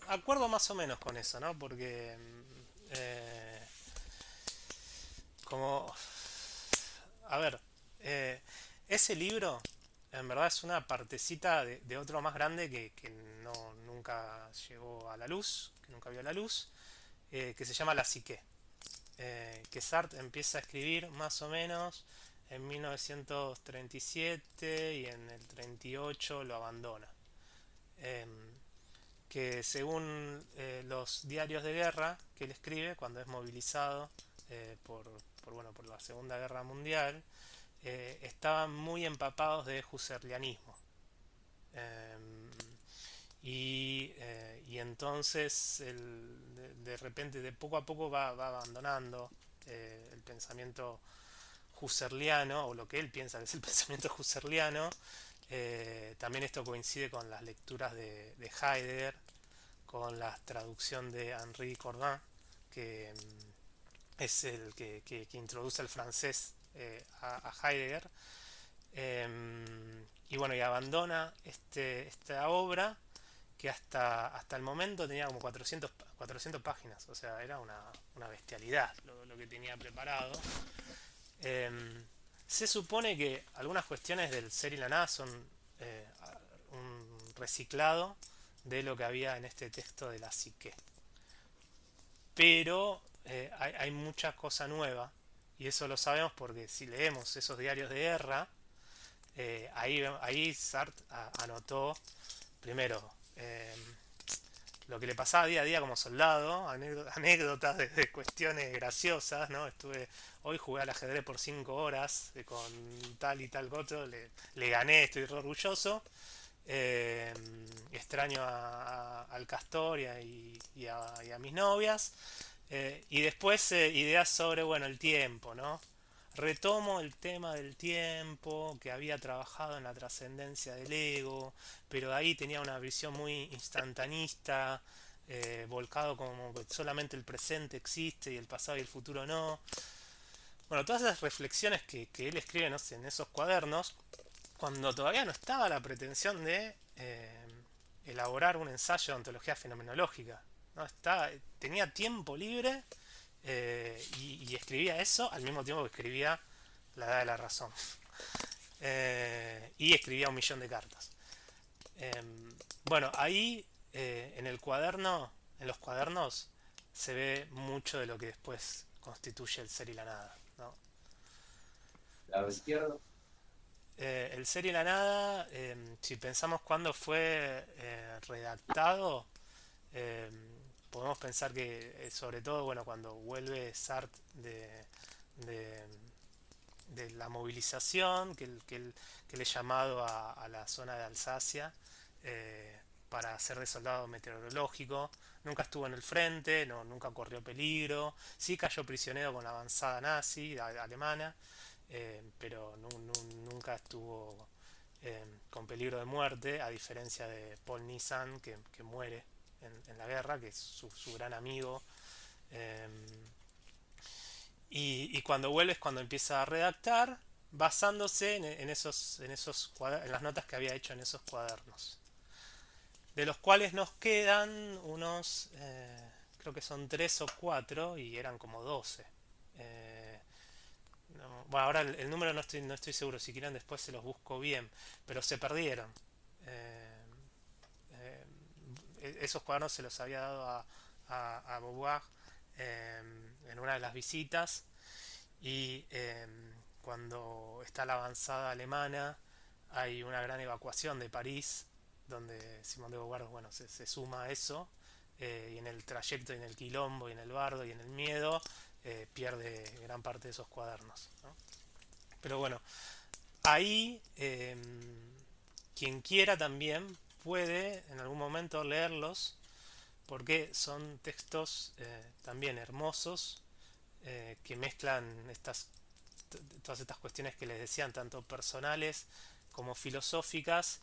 Acuerdo más o menos con eso, ¿no? Porque como, a ver, eh, ese libro en verdad es una partecita de otro más grande que no, nunca llegó a la luz, que nunca vio la luz, que se llama La Psique. Que Sartre empieza a escribir más o menos en 1937 y en el 38 lo abandona. Eh, que según los diarios de guerra que él escribe cuando es movilizado bueno, por la Segunda Guerra Mundial, estaban muy empapados de husserlianismo. Eh, y entonces de repente, de poco a poco, va abandonando el pensamiento husserliano, o lo que él piensa que es el pensamiento husserliano. También esto coincide con las lecturas de Heidegger, con la traducción de Henri Corbin, que es el que introduce el francés a Heidegger. Y bueno, y abandona esta obra que hasta el momento tenía como 400 páginas, o sea, era una bestialidad lo que tenía preparado. Se supone que algunas cuestiones del ser y la nada son eh, un reciclado de lo que había en este texto de la psique. Pero hay mucha cosa nueva, y eso lo sabemos porque si leemos esos diarios de guerra, ahí Sartre anotó primero lo que le pasaba día a día como soldado, anécdotas de cuestiones graciosas, ¿no? Hoy jugué al ajedrez por 5 horas con tal y tal otro, le gané, estoy re orgulloso. Eh, Extraño al Castor y a mis novias. Y después ideas sobre, bueno, el tiempo, ¿no? Retomo el tema del tiempo, que había trabajado en la trascendencia del ego, pero ahí tenía una visión muy instantanista, volcado como que solamente el presente existe y el pasado y el futuro no. Bueno, todas esas reflexiones que él escribe, no sé, en esos cuadernos, cuando todavía no estaba la pretensión de elaborar un ensayo de ontología fenomenológica. ¿No? Tenía tiempo libre y escribía eso al mismo tiempo que escribía La Edad de la Razón. Y escribía 1 millón de cartas. Eh, bueno, ahí en el cuaderno, en los cuadernos, se ve mucho de lo que después constituye el ser y la nada. ¿No? Lado izquierdo. El ser y la nada, si pensamos cuándo fue redactado, eh, podemos pensar que sobre todo, bueno, cuando vuelve Sartre de, de la movilización, que le llamado a la zona de Alsacia para ser de soldado meteorológico. Nunca estuvo en el frente, no, nunca corrió peligro, sí cayó prisionero con la avanzada nazi alemana, pero nunca estuvo con peligro de muerte, a diferencia de Paul Nissan, que muere en la guerra, que es su gran amigo. Eh, y cuando vuelve es cuando empieza a redactar, basándose en las notas que había hecho en esos cuadernos. De los cuales nos quedan unos, creo que son 3 o 4, y eran como 12. Eh, bueno, ahora el número no estoy seguro, si quieren después se los busco bien, pero se perdieron. Eh, Esos cuadernos se los había dado a Beauvoir eh, en una de las visitas, y cuando está la avanzada alemana hay una gran evacuación de París, donde Simón de Beauvoir, bueno, se suma a eso, y en el trayecto y en el quilombo y en el bardo y en el miedo pierde gran parte de esos cuadernos, ¿no? Pero bueno, ahí quien quiera también puede en algún momento leerlos, porque son textos también hermosos, que mezclan todas estas cuestiones que les decían, tanto personales como filosóficas,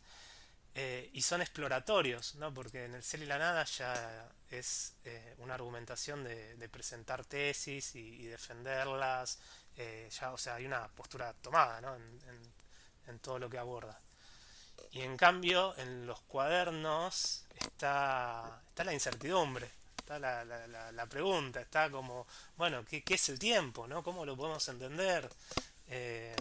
y son exploratorios, ¿no? Porque en el ser y la nada ya es una argumentación de presentar tesis y defenderlas, ya, o sea, hay una postura tomada, ¿no? En todo lo que aborda. Y en cambio, en los cuadernos está la incertidumbre, está la pregunta, está como, bueno, ¿qué es el tiempo? ¿No? ¿Cómo lo podemos entender? Eh,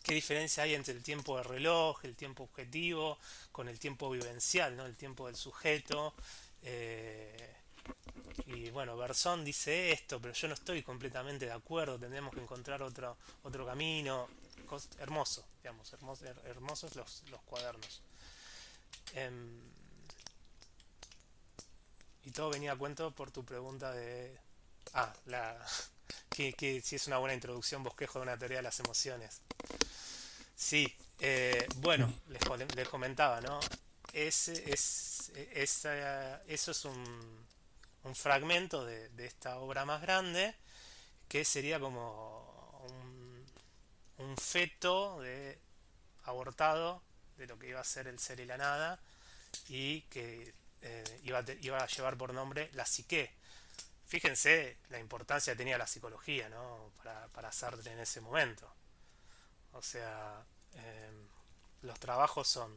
¿Qué diferencia hay entre el tiempo de reloj, el tiempo objetivo, con el tiempo vivencial, ¿no? El tiempo del sujeto? Eh, y bueno, Bersón dice esto, pero yo no estoy completamente de acuerdo, tendremos que encontrar otro camino. Hermoso, digamos, hermosos los cuadernos. Em, y todo venía a cuento por tu pregunta de... Ah, que si es una buena introducción, bosquejo de una teoría de las emociones. Sí, bueno, les comentaba, ¿no? Eso es un fragmento de esta obra más grande, que sería como un feto abortado de lo que iba a ser el ser y la nada, y que iba a llevar por nombre la psique. Fíjense la importancia que tenía la psicología, ¿no? Para Sartre en ese momento. O sea, eh, los trabajos son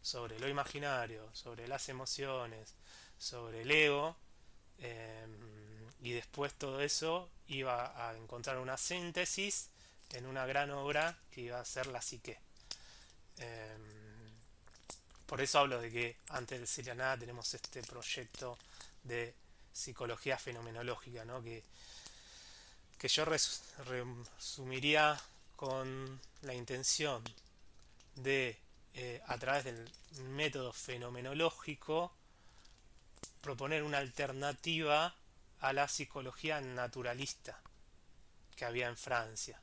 sobre lo imaginario, sobre las emociones, sobre el ego, eh, y después todo eso iba a encontrar una síntesis en una gran obra que iba a ser la psique. Eh, por eso hablo de que antes de Sería Nada tenemos este proyecto de psicología fenomenológica, ¿no? Que yo resumiría con la intención de, a través del método fenomenológico, proponer una alternativa a la psicología naturalista que había en Francia.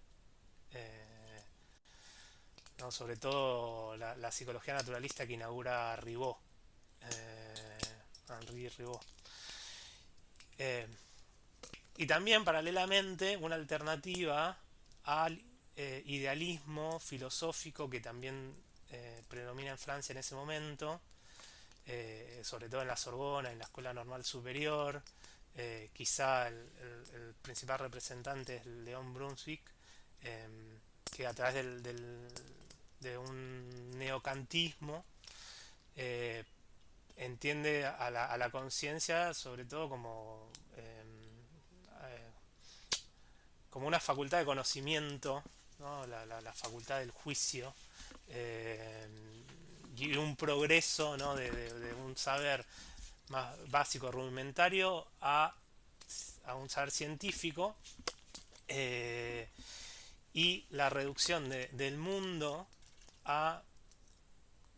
Eh, ¿No? Sobre todo la psicología naturalista que inaugura Ribot, Henri Ribot. Eh, y también paralelamente una alternativa al idealismo filosófico que también predomina en Francia en ese momento, sobre todo en la Sorbona, en la Escuela Normal Superior. Quizá el principal representante es León Brunswick, eh, que a través de un neocantismo eh, entiende a la conciencia sobre todo eh, como una facultad de conocimiento, ¿no? La facultad del juicio, eh, y un progreso, ¿no? De un saber más básico, rudimentario, a un saber científico, eh, y la reducción del mundo a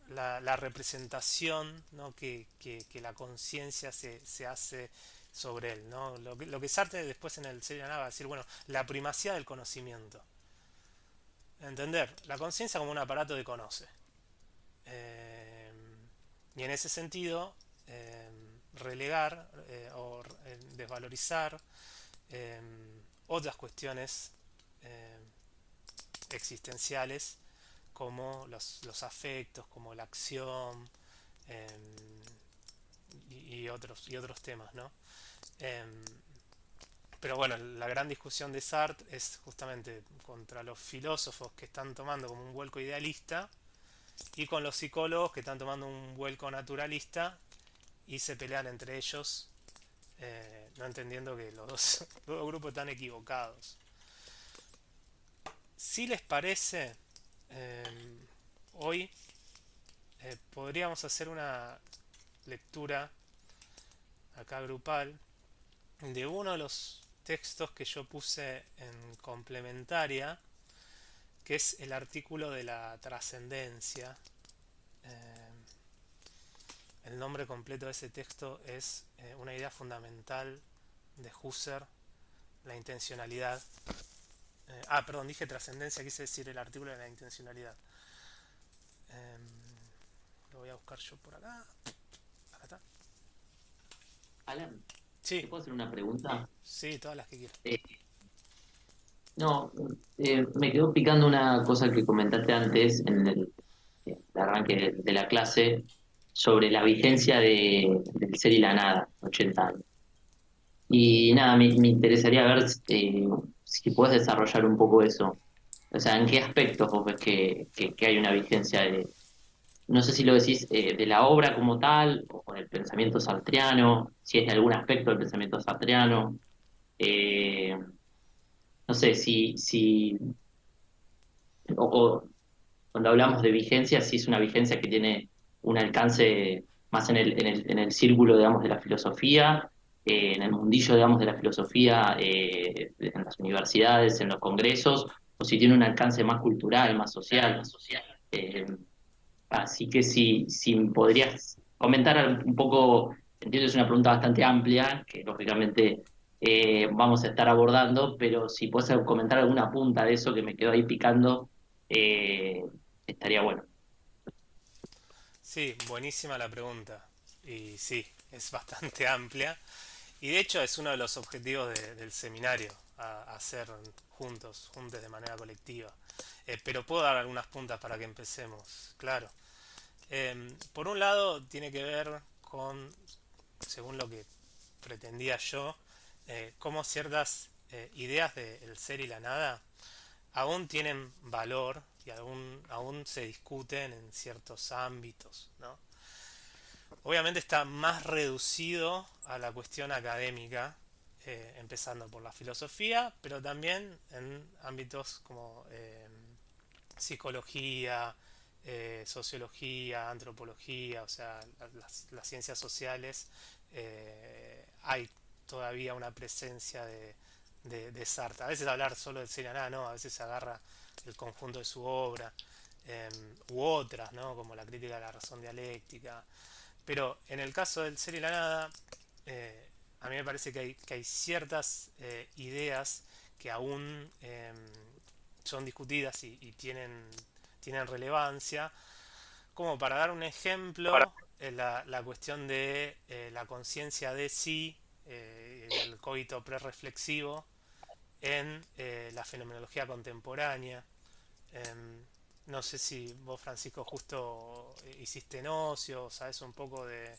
la representación, ¿no? Que la conciencia se hace sobre él, ¿no? Lo que Sartre después en el Serie Nada va a decir, bueno, la primacía del conocimiento. Entender la conciencia como un aparato que conoce. Eh, y en ese sentido, relegar o desvalorizar eh, otras cuestiones eh, existenciales como los afectos, como la acción, eh, y otros temas, ¿no? Eh, pero bueno, la gran discusión de Sartre es justamente contra los filósofos que están tomando como un vuelco idealista y con los psicólogos que están tomando un vuelco naturalista y se pelean entre ellos, no entendiendo que los dos grupos están equivocados. Si les parece, hoy podríamos hacer una lectura acá grupal de uno de los textos que yo puse en complementaria, que es el artículo de la trascendencia. El nombre completo de ese texto es una idea fundamental de Husserl, la intencionalidad. Perdón, dije trascendencia, quise decir el artículo de la intencionalidad. Eh, lo voy a buscar yo por acá. Acá está. Alan, Sí, ¿Te puedo hacer una pregunta? sí, todas las que quieras. Eh, no, me quedó picando una cosa que comentaste antes en el arranque de la clase sobre la vigencia del ser y la nada, 80 años. Y nada, me interesaría ver si puedes desarrollar un poco eso. O sea, ¿en qué aspectos vos ves que hay una vigencia no sé si lo decís de la obra como tal, o con el pensamiento sartreano, si es de algún aspecto del pensamiento sartreano? Eh, no sé o cuando hablamos de vigencia, si es una vigencia que tiene un alcance más en el círculo, digamos, de la filosofía, en el mundillo, digamos, de la filosofía, en las universidades, en los congresos, o si tiene un alcance más cultural, más social. Eh, Así que si me podrías comentar un poco, entiendo es una pregunta bastante amplia, que lógicamente vamos a estar abordando, pero si puedes comentar alguna punta de eso que me quedó ahí picando, eh, estaría bueno. Sí, buenísima la pregunta. Y sí, es bastante amplia. Y de hecho es uno de los objetivos del seminario, hacer juntos, juntos de manera colectiva. Pero puedo dar algunas puntas para que empecemos, claro. Por un lado tiene que ver con, según lo que pretendía yo, cómo ciertas ideas del ser y la nada aún tienen valor y aún se discuten en ciertos ámbitos, ¿no? Obviamente está más reducido a la cuestión académica, empezando por la filosofía, pero también en ámbitos como psicología, sociología, antropología, o sea, las ciencias sociales, hay todavía una presencia de Sartre. A veces hablar solo del ser y la nada, no, a veces se agarra el conjunto de su obra, u otras, ¿no? Como la crítica de la razón dialéctica. Pero en el caso del ser y la nada, eh, a mí me parece que hay ciertas ideas que aún son discutidas y tienen relevancia. Como para dar un ejemplo, la cuestión de la conciencia de sí, el cogito prereflexivo en la fenomenología contemporánea. Em, no sé si vos, Francisco, justo hiciste nocio, sabes un poco de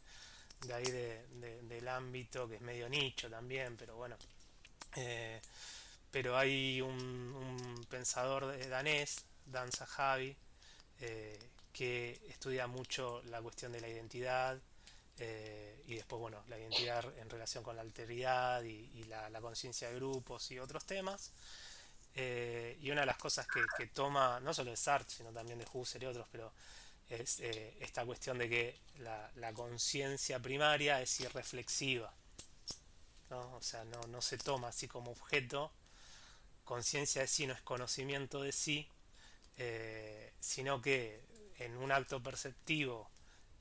ahí del ámbito, que es medio nicho también, pero bueno. Eh, pero hay un pensador danés, Dan Zahavi, que estudia mucho la cuestión de la identidad, y después, bueno, la identidad en relación con la alteridad y la conciencia de grupos y otros temas. Y una de las cosas que toma, no solo de Sartre, sino también de Husserl y otros, pero es esta cuestión de que la conciencia primaria es irreflexiva, ¿no? O sea, no se toma así como objeto. Conciencia de sí no es conocimiento de sí, sino que en un acto perceptivo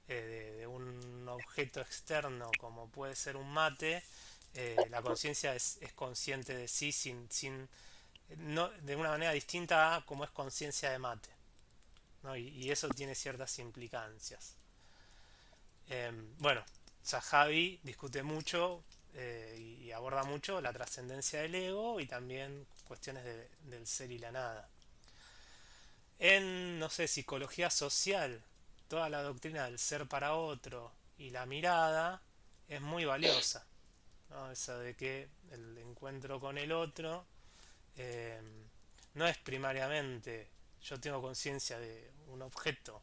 de un objeto externo como puede ser un mate, la conciencia es consciente de sí no, de una manera distinta a como es conciencia de mate, ¿no? Y eso tiene ciertas implicancias. Bueno, Zahavi discute mucho y aborda mucho la trascendencia del ego y también cuestiones del ser y la nada. En, no sé, psicología social, toda la doctrina del ser para otro y la mirada es muy valiosa, ¿no? Eso de que el encuentro con el otro eh, no es primariamente yo tengo conciencia de un objeto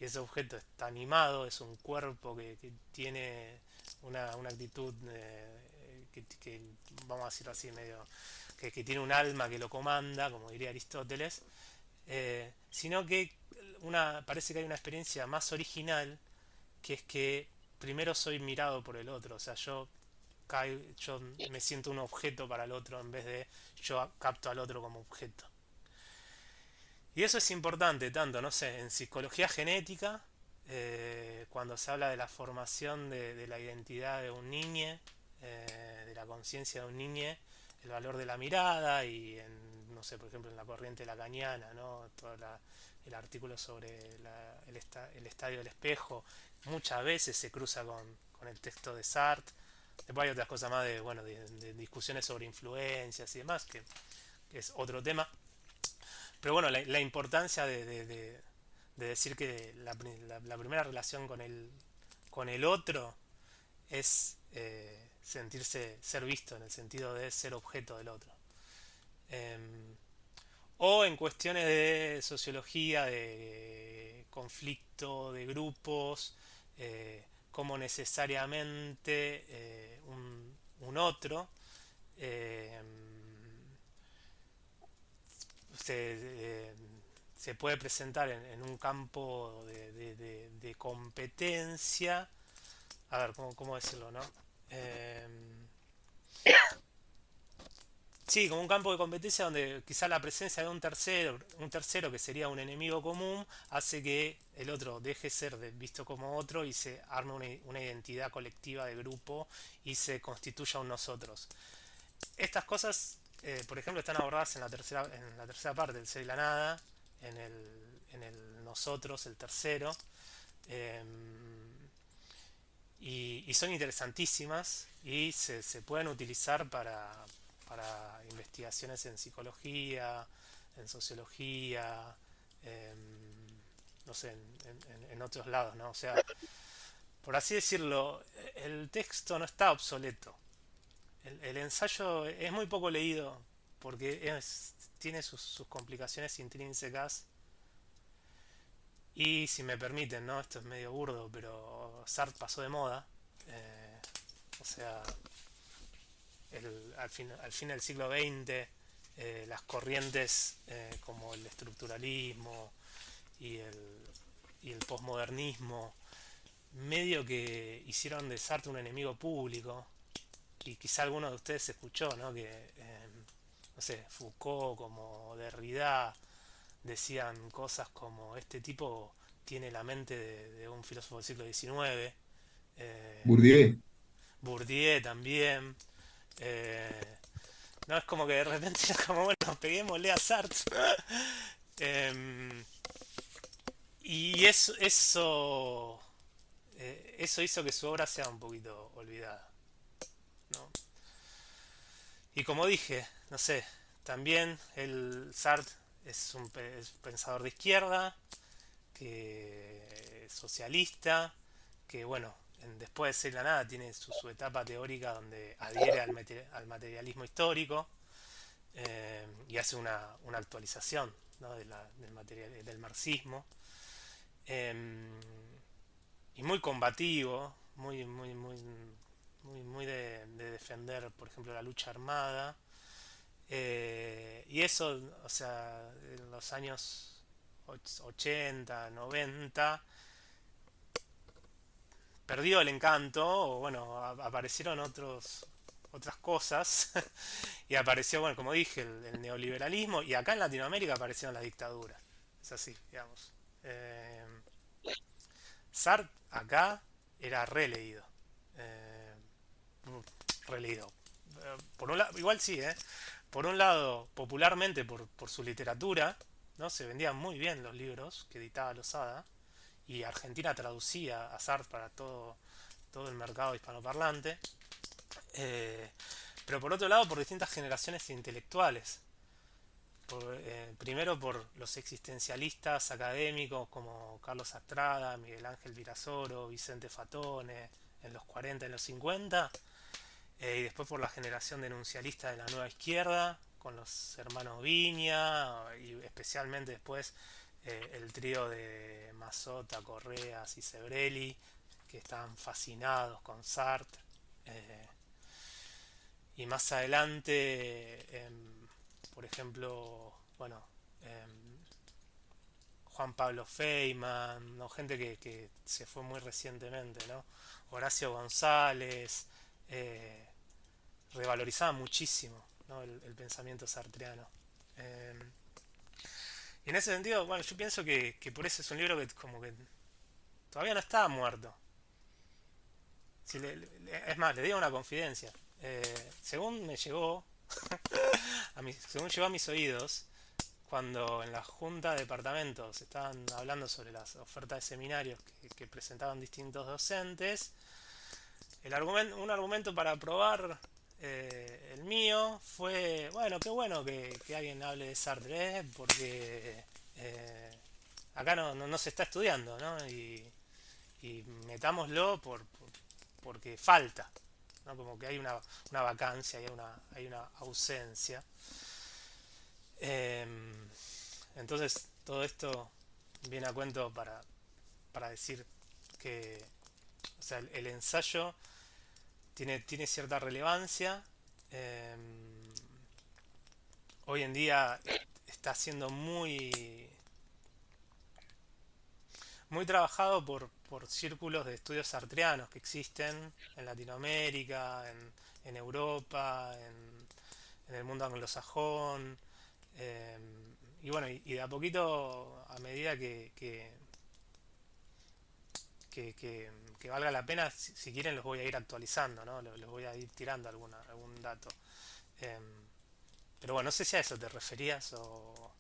y ese objeto está animado, es un cuerpo que tiene una actitud vamos a decirlo así, medio, que tiene un alma que lo comanda, como diría Aristóteles, sino que parece que hay una experiencia más original, que es que primero soy mirado por el otro, o sea, yo me siento un objeto para el otro en vez de yo capto al otro como objeto. Y eso es importante tanto, no sé, en psicología genética, cuando se habla de la formación de la identidad de un niño, de la conciencia de un niño, el valor de la mirada y en, no sé, por ejemplo en la corriente lacaniana, ¿no? Todo el artículo sobre el estadio del espejo, muchas veces se cruza con el texto de Sartre, Después hay otras cosas más de, bueno, de discusiones sobre influencias y demás, que es otro tema. Pero bueno, la importancia de decir que la primera relación con el otro es sentirse ser visto en el sentido de ser objeto del otro. Em, o en cuestiones de sociología, de conflicto, de grupos, como necesariamente un otro eh, se, eh, se puede presentar en un campo de competencia. A ver, ¿cómo decirlo, no? Eh, sí, como un campo de competencia donde quizá la presencia de un tercero que sería un enemigo común, hace que el otro deje ser visto como otro y se arme una identidad colectiva de grupo y se constituya un nosotros. Estas cosas, por ejemplo, están abordadas en la tercera parte del ser y la nada, en el nosotros, el tercero, eh, y son interesantísimas y se pueden utilizar para investigaciones en psicología, en sociología, no sé, en otros lados, ¿no? O sea, por así decirlo, el texto no está obsoleto. El ensayo es muy poco leído porque tiene sus complicaciones intrínsecas y, si me permiten, ¿no? Esto es medio burdo, pero Sartre pasó de moda. eh, o sea, al fin del siglo XX, las corrientes como el estructuralismo y el posmodernismo medio que hicieron de Sartre un enemigo público. Y quizá alguno de ustedes escuchó, ¿no? Que, no sé, Foucault como Derrida decían cosas como: este tipo tiene la mente de un filósofo del siglo XIX. eh, Bourdieu. Bourdieu también. eh, no, es como que de repente era como, bueno, peguémosle a Sartre. Em, y eso hizo que su obra sea un poquito olvidada, ¿no? Y como dije, no sé, también el Sartre es un pensador de izquierda, que socialista, que bueno, después de Ser la Nada tiene su etapa teórica donde adhiere al materialismo histórico, y hace una actualización, ¿no? Del marxismo. eh, y muy combativo, muy de defender, por ejemplo, la lucha armada. Y eso, o sea, en los años 80, 90, perdió el encanto, o bueno, aparecieron otras cosas, y apareció, bueno, como dije, el neoliberalismo, y acá en Latinoamérica aparecieron las dictaduras. Es así, digamos. Eh, Sartre acá era releído. Eh, Releído. Por un lado, igual sí, ¿eh? Por un lado, popularmente por su literatura, ¿no? Se vendían muy bien los libros que editaba Losada, y Argentina traducía a Sartre para todo el mercado hispanoparlante. Eh, pero por otro lado, por distintas generaciones intelectuales. Primero por los existencialistas académicos como Carlos Astrada, Miguel Ángel Virasoro, Vicente Fatone, en los 40, en los 50. Y después por la generación denuncialista de la nueva izquierda, con los hermanos Viña, y especialmente después el trío de Mazota, Correas y Sebrelli, que estaban fascinados con Sartre. eh, y más adelante, por ejemplo, bueno, Juan Pablo Feynman, ¿no? Gente que se fue muy recientemente, ¿no? Horacio González, eh, revalorizaba muchísimo, ¿no? El pensamiento sartreano. Eh, y en ese sentido, bueno, yo pienso que por eso es un libro que como que todavía no está muerto. Es más, le digo una confidencia. Según me llegó, según llegó a mis oídos, cuando en la junta de departamentos estaban hablando sobre las ofertas de seminarios que presentaban distintos docentes, un argumento para probar el mío fue, bueno, qué bueno que alguien hable de Sartre, porque eh, acá no se está estudiando, ¿no? Y metámoslo porque falta, ¿no? Como que hay una vacancia, hay una ausencia. Em, entonces, todo esto viene a cuento para decir que, o sea, el ensayo tiene cierta relevancia. eh, Hoy en día está siendo muy trabajado por círculos de estudios sartreanos que existen en Latinoamérica, en Europa, en el mundo anglosajón. eh, y bueno, y de a poquito, a medida que, que- que valga la pena, si quieren los voy a ir actualizando, ¿no? Les voy a ir tirando algún dato. Em, pero bueno, no sé si a eso te referías o...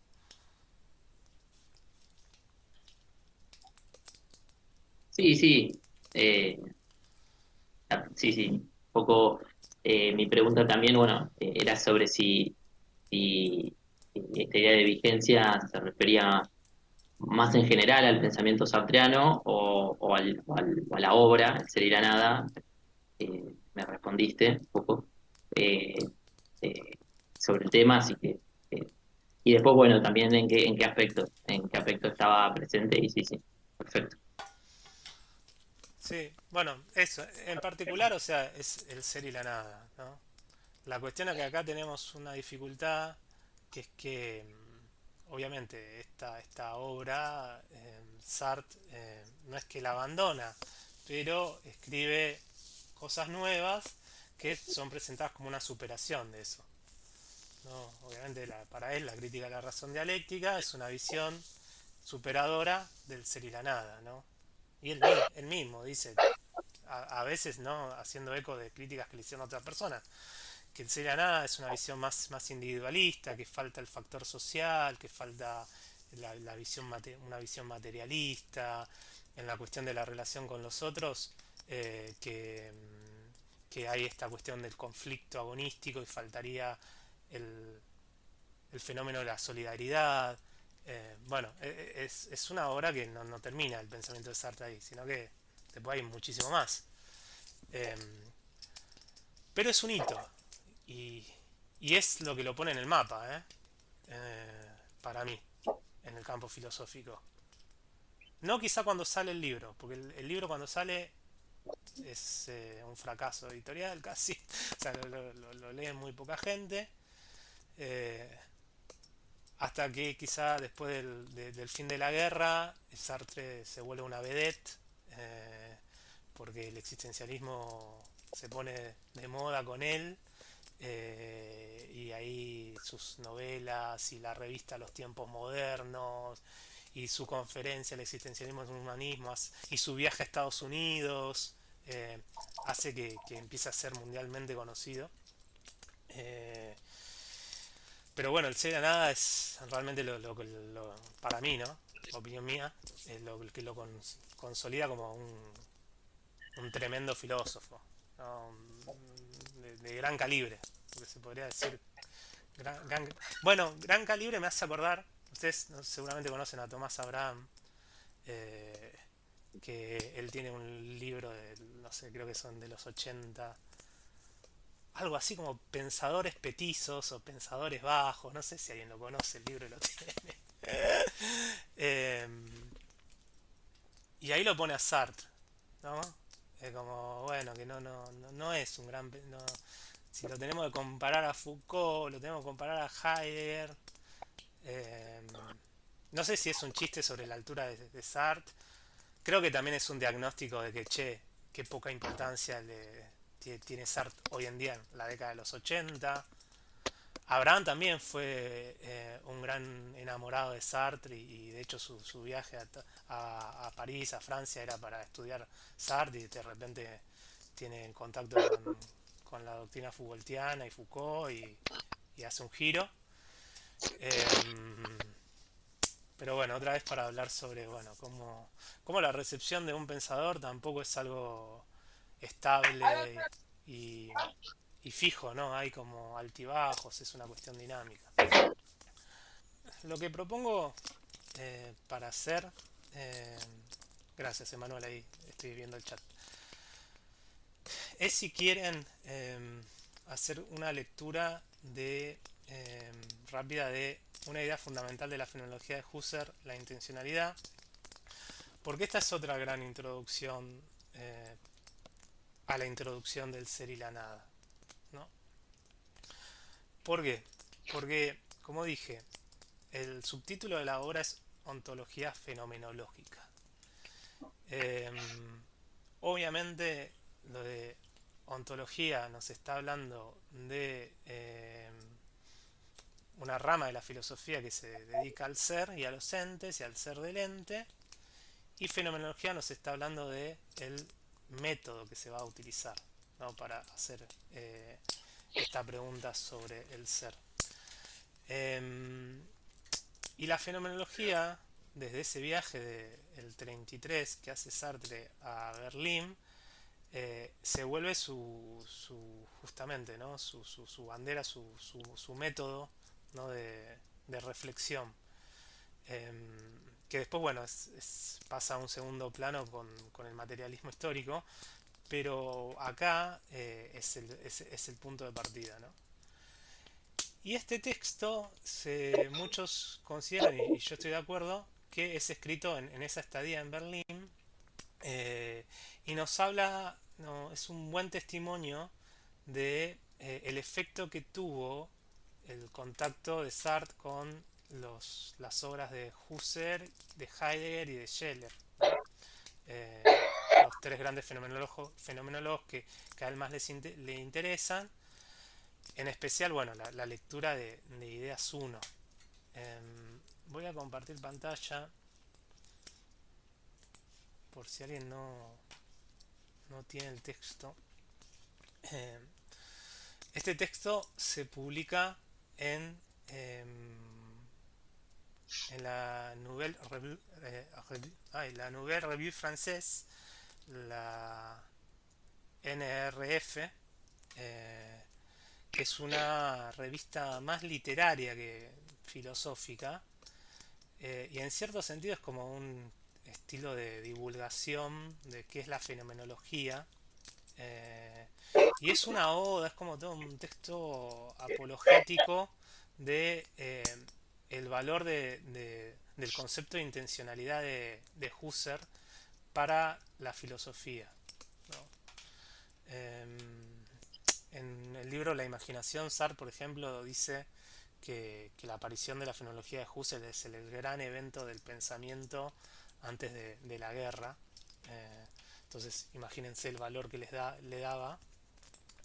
Sí, sí, eh, sí, sí. Un poco mi pregunta también, bueno, era sobre si esta idea de vigencia se refería más en general al pensamiento sartreano o a la obra, el ser y la nada. Me respondiste un poco eh, eh, sobre el tema, así que... eh, y después, bueno, también en qué aspecto estaba presente, y sí, sí, perfecto. Sí, bueno, eso, en particular, o sea, es el ser y la nada, ¿no? La cuestión es que acá tenemos una dificultad, que es que, obviamente, esta obra, Sartre, no es que la abandona, pero escribe cosas nuevas que son presentadas como una superación de eso, ¿no? Obviamente, para él, la crítica de la razón dialéctica es una visión superadora del ser y la nada, ¿no? Y él mismo dice, a veces, ¿no? Haciendo eco de críticas que le hicieron a otras personas, que el ser y la nada es una visión más individualista, que falta el factor social, que falta la visión una visión materialista, en la cuestión de la relación con los otros, que hay esta cuestión del conflicto agonístico y faltaría el, el fenómeno de la solidaridad. Bueno, es una obra que no termina el pensamiento de Sartre ahí, sino que después hay muchísimo más. Eh, pero es un hito y, y es lo que lo pone en el mapa, para mí, en el campo filosófico. No quizá cuando sale el libro, porque el libro cuando sale es un fracaso editorial casi, o sea, lo lee muy poca gente. eh, Hasta que quizá después del fin de la guerra, Sartre se vuelve una vedette, eh, porque el existencialismo se pone de moda con él, y ahí sus novelas y la revista Los Tiempos Modernos y su conferencia El existencialismo es un humanismo y su viaje a Estados Unidos, hace que empiece a ser mundialmente conocido. Eh, pero bueno, el ser y la nada es realmente para mí, ¿no? Opinión mía, es lo que consolida como un tremendo filósofo, ¿no? De gran calibre, porque se podría decir. Bueno, gran calibre me hace acordar, ustedes, ¿no? Seguramente conocen a Tomás Abraham, eh, que él tiene un libro de, no sé, creo que son de los 80, algo así como pensadores petizos o pensadores bajos, no sé si alguien lo conoce, el libro lo tiene. Eh, y ahí lo pone a Sartre, ¿no? Es como, bueno, que no es un gran... si lo tenemos que comparar a Foucault, lo tenemos que comparar a Heidegger, eh, no sé si es un chiste sobre la altura de Sartre. Creo que también es un diagnóstico de que, che, qué poca importancia tiene Sartre hoy en día, en la década de los 80. Abraham también fue un gran enamorado de Sartre y de hecho su viaje a París, a Francia, era para estudiar Sartre y de repente tiene contacto con la doctrina Foucaultiana y Foucault y hace un giro. Eh, pero bueno, otra vez para hablar sobre bueno cómo la recepción de un pensador tampoco es algo estable y, y fijo, ¿no? Hay como altibajos, es una cuestión dinámica. Lo que propongo para hacer, eh, gracias Emanuel, ahí estoy viendo el chat, es si quieren hacer una lectura rápida de una idea fundamental de la fenomenología de Husserl, la intencionalidad, porque esta es otra gran introducción a la introducción del ser y la nada, ¿no? ¿Por qué? Porque, como dije, el subtítulo de la obra es Ontología fenomenológica. Obviamente lo de ontología nos está hablando de una rama de la filosofía que se dedica al ser y a los entes y al ser del ente, y fenomenología nos está hablando de el método que se va a utilizar, ¿no? Para hacer esta pregunta sobre el ser. Y la fenomenología, desde ese viaje del 33 que hace Sartre a Berlín, se vuelve justamente, ¿no? Su bandera, su método, ¿no? de reflexión. Que después, bueno, pasa a un segundo plano con el materialismo histórico, pero acá es el punto de partida, ¿no? Y este texto, muchos consideran, y yo estoy de acuerdo, que es escrito en esa estadía en Berlín, y nos habla, no, es un buen testimonio de el efecto que tuvo el contacto de Sartre con las obras de Husserl, de Heidegger y de Scheler, eh, los tres grandes fenomenólogos que a él más le interesan, en especial, bueno, la lectura de Ideas 1. Voy a compartir pantalla por si alguien no tiene el texto. Este texto se publica en la Nouvelle Revue Française, la NRF, que es una revista más literaria que filosófica, y en cierto sentido es como un estilo de divulgación de qué es la fenomenología, y es una oda, es como todo un texto apologético de el valor del concepto de intencionalidad de Husserl para la filosofía, ¿no? En el libro La imaginación, Sartre, por ejemplo, dice que la aparición de la fenomenología de Husserl es el gran evento del pensamiento antes de la guerra. Entonces, imagínense el valor que le daba.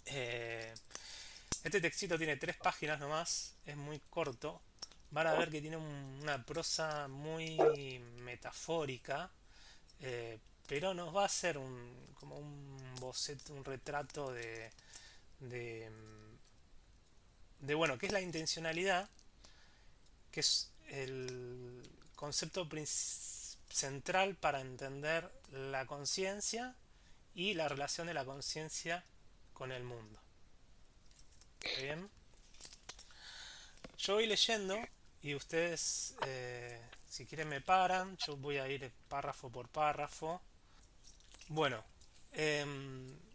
Este textito tiene 3 páginas nomás, es muy corto. Van a ver que tiene una prosa muy metafórica, pero nos va a hacer como un boceto, un retrato de, bueno, qué es la intencionalidad, que es el concepto central para entender la conciencia y la relación de la conciencia con el mundo. ¿Está bien? Yo voy leyendo y ustedes, si quieren, me paran. Yo voy a ir párrafo por párrafo. Bueno,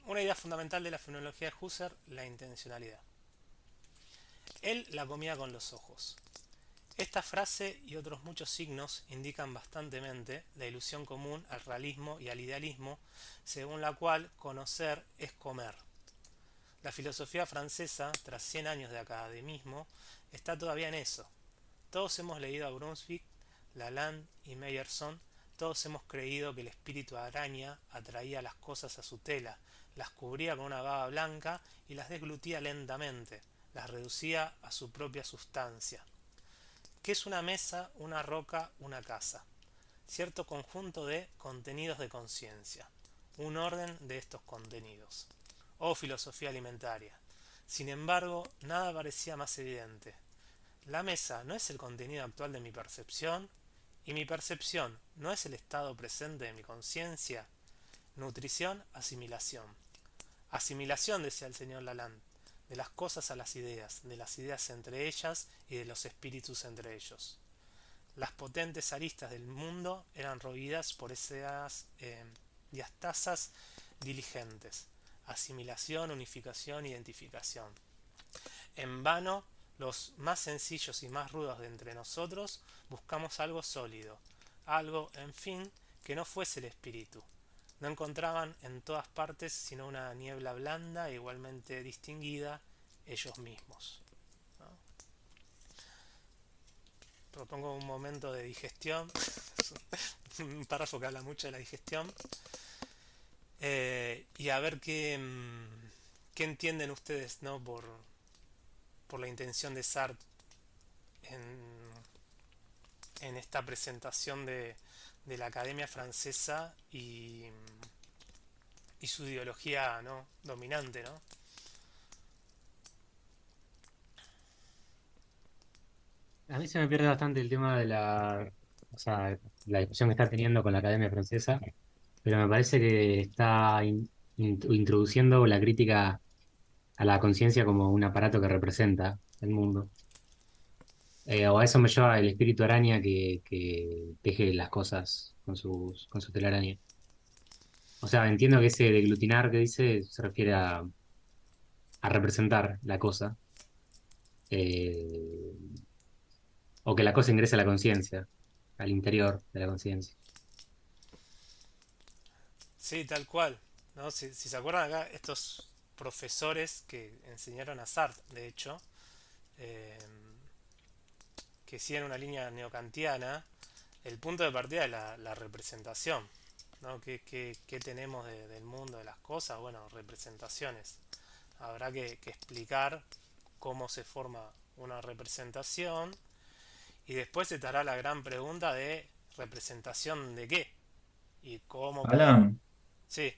una idea fundamental de la fenomenología de Husserl, la intencionalidad. Él la comía con los ojos. Esta frase y otros muchos signos indican bastantemente la ilusión común al realismo y al idealismo, según la cual conocer es comer. La filosofía francesa, tras 100 años de academismo, está todavía en eso. Todos hemos leído a Brunswick, Lalande y Meyerson, todos hemos creído que el espíritu araña atraía las cosas a su tela, las cubría con una baba blanca y las deglutía lentamente, las reducía a su propia sustancia. ¿Qué es una mesa, una roca, una casa? Cierto conjunto de contenidos de conciencia, un orden de estos contenidos. Oh filosofía alimentaria. Sin embargo, nada parecía más evidente. La mesa no es el contenido actual de mi percepción, y mi percepción no es el estado presente de mi conciencia. Nutrición, asimilación. Asimilación, decía el señor Lalande, de las cosas a las ideas, de las ideas entre ellas y de los espíritus entre ellos. Las potentes aristas del mundo eran roídas por esas diastasas diligentes: asimilación, unificación, identificación. En vano, los más sencillos y más rudos de entre nosotros buscamos algo sólido, algo, en fin, que no fuese el espíritu. No encontraban en todas partes sino una niebla blanda e igualmente distinguida, ellos mismos, ¿no? Propongo un momento de digestión, un párrafo que habla mucho de la digestión, y a ver qué entienden ustedes, ¿no? por la intención de Sartre en esta presentación de la Academia Francesa y su ideología, ¿no? Dominante, ¿no? A mí se me pierde bastante el tema de o sea, la discusión que está teniendo con la Academia Francesa, pero me parece que está introduciendo la crítica a la conciencia como un aparato que representa el mundo. O a eso me lleva el espíritu araña que teje las cosas con su telaraña. O sea, entiendo que ese deglutinar que dice se refiere a representar la cosa, eh, o que la cosa ingrese a la conciencia, al interior de la conciencia. Sí, tal cual, ¿no? Si se acuerdan acá, estos profesores que enseñaron a Sartre, de hecho, eh, que siguen una línea neocantiana, el punto de partida es la representación, ¿no? ¿Qué tenemos del mundo, de las cosas? Bueno, representaciones. Habrá que explicar cómo se forma una representación y después se te hará la gran pregunta de representación de qué y cómo podemos... Alan, Sí,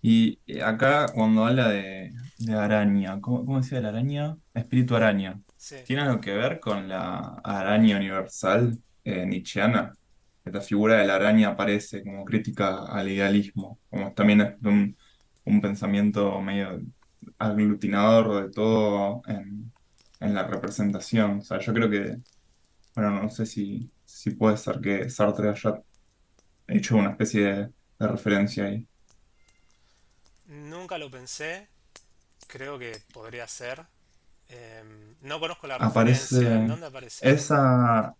y acá cuando habla de araña, cómo decía la araña? Espíritu araña. sí. ¿Tiene algo que ver con la araña universal nietzscheana? Esta figura de la araña aparece como crítica al idealismo, como también es un pensamiento medio aglutinador de todo en la representación. O sea, yo creo que, bueno, no sé si puede ser que Sartre haya hecho una especie de referencia ahí. Nunca lo pensé, creo que podría ser. No conozco la referencia, ¿en Aparece dónde aparece?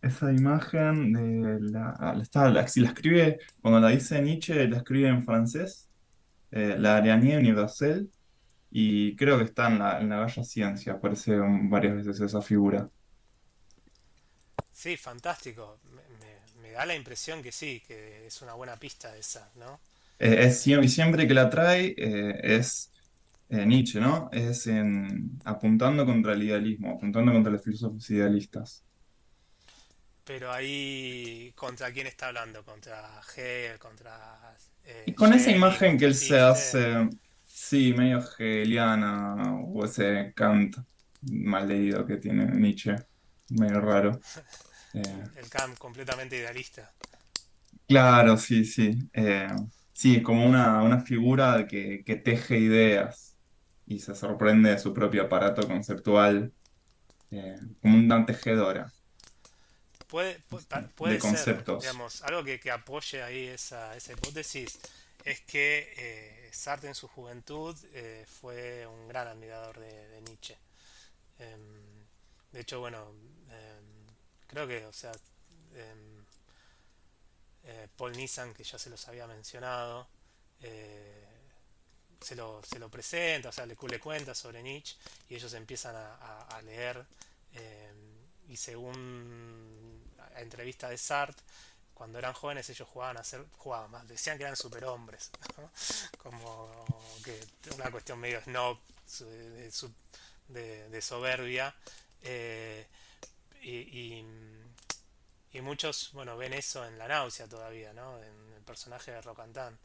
esa imagen de si la escribe, cuando la dice Nietzsche, la escribe en francés, la Arianie universelle, y creo que está en la Gaya Ciencia, aparece varias veces esa figura. Sí, fantástico. Me da la impresión que sí, que es una buena pista esa, ¿no? Y siempre que la trae es Nietzsche, ¿no? Es apuntando contra el idealismo, apuntando contra los filósofos idealistas. Pero ahí, ¿contra quién está hablando? ¿Contra Hegel? ¿Contra Y con esa Schelling? imagen que ¿Contra él se Fichte? hace, sí, medio hegeliana, o ese Kant mal leído que tiene Nietzsche, medio raro. Eh, El Kant completamente idealista. claro, sí, sí. Sí, es como una figura que teje ideas y se sorprende de su propio aparato conceptual, como una tejedora de Puede ser, conceptos. digamos, algo que apoye ahí esa hipótesis es que Sartre en su juventud fue un gran admirador de Nietzsche. Em, de hecho, bueno, creo que, o sea, em, Paul Nissan, que ya se los había mencionado, eh, se lo presenta, o sea, le cuenta sobre Nietzsche y ellos empiezan a leer eh, y según la entrevista de Sartre, cuando eran jóvenes ellos jugaban más, decían que eran superhombres, ¿no? Como que una cuestión medio snob, de, de soberbia, eh, y, y, y muchos, bueno, ven eso en La Náusea todavía, ¿no? En el personaje de Rocantan.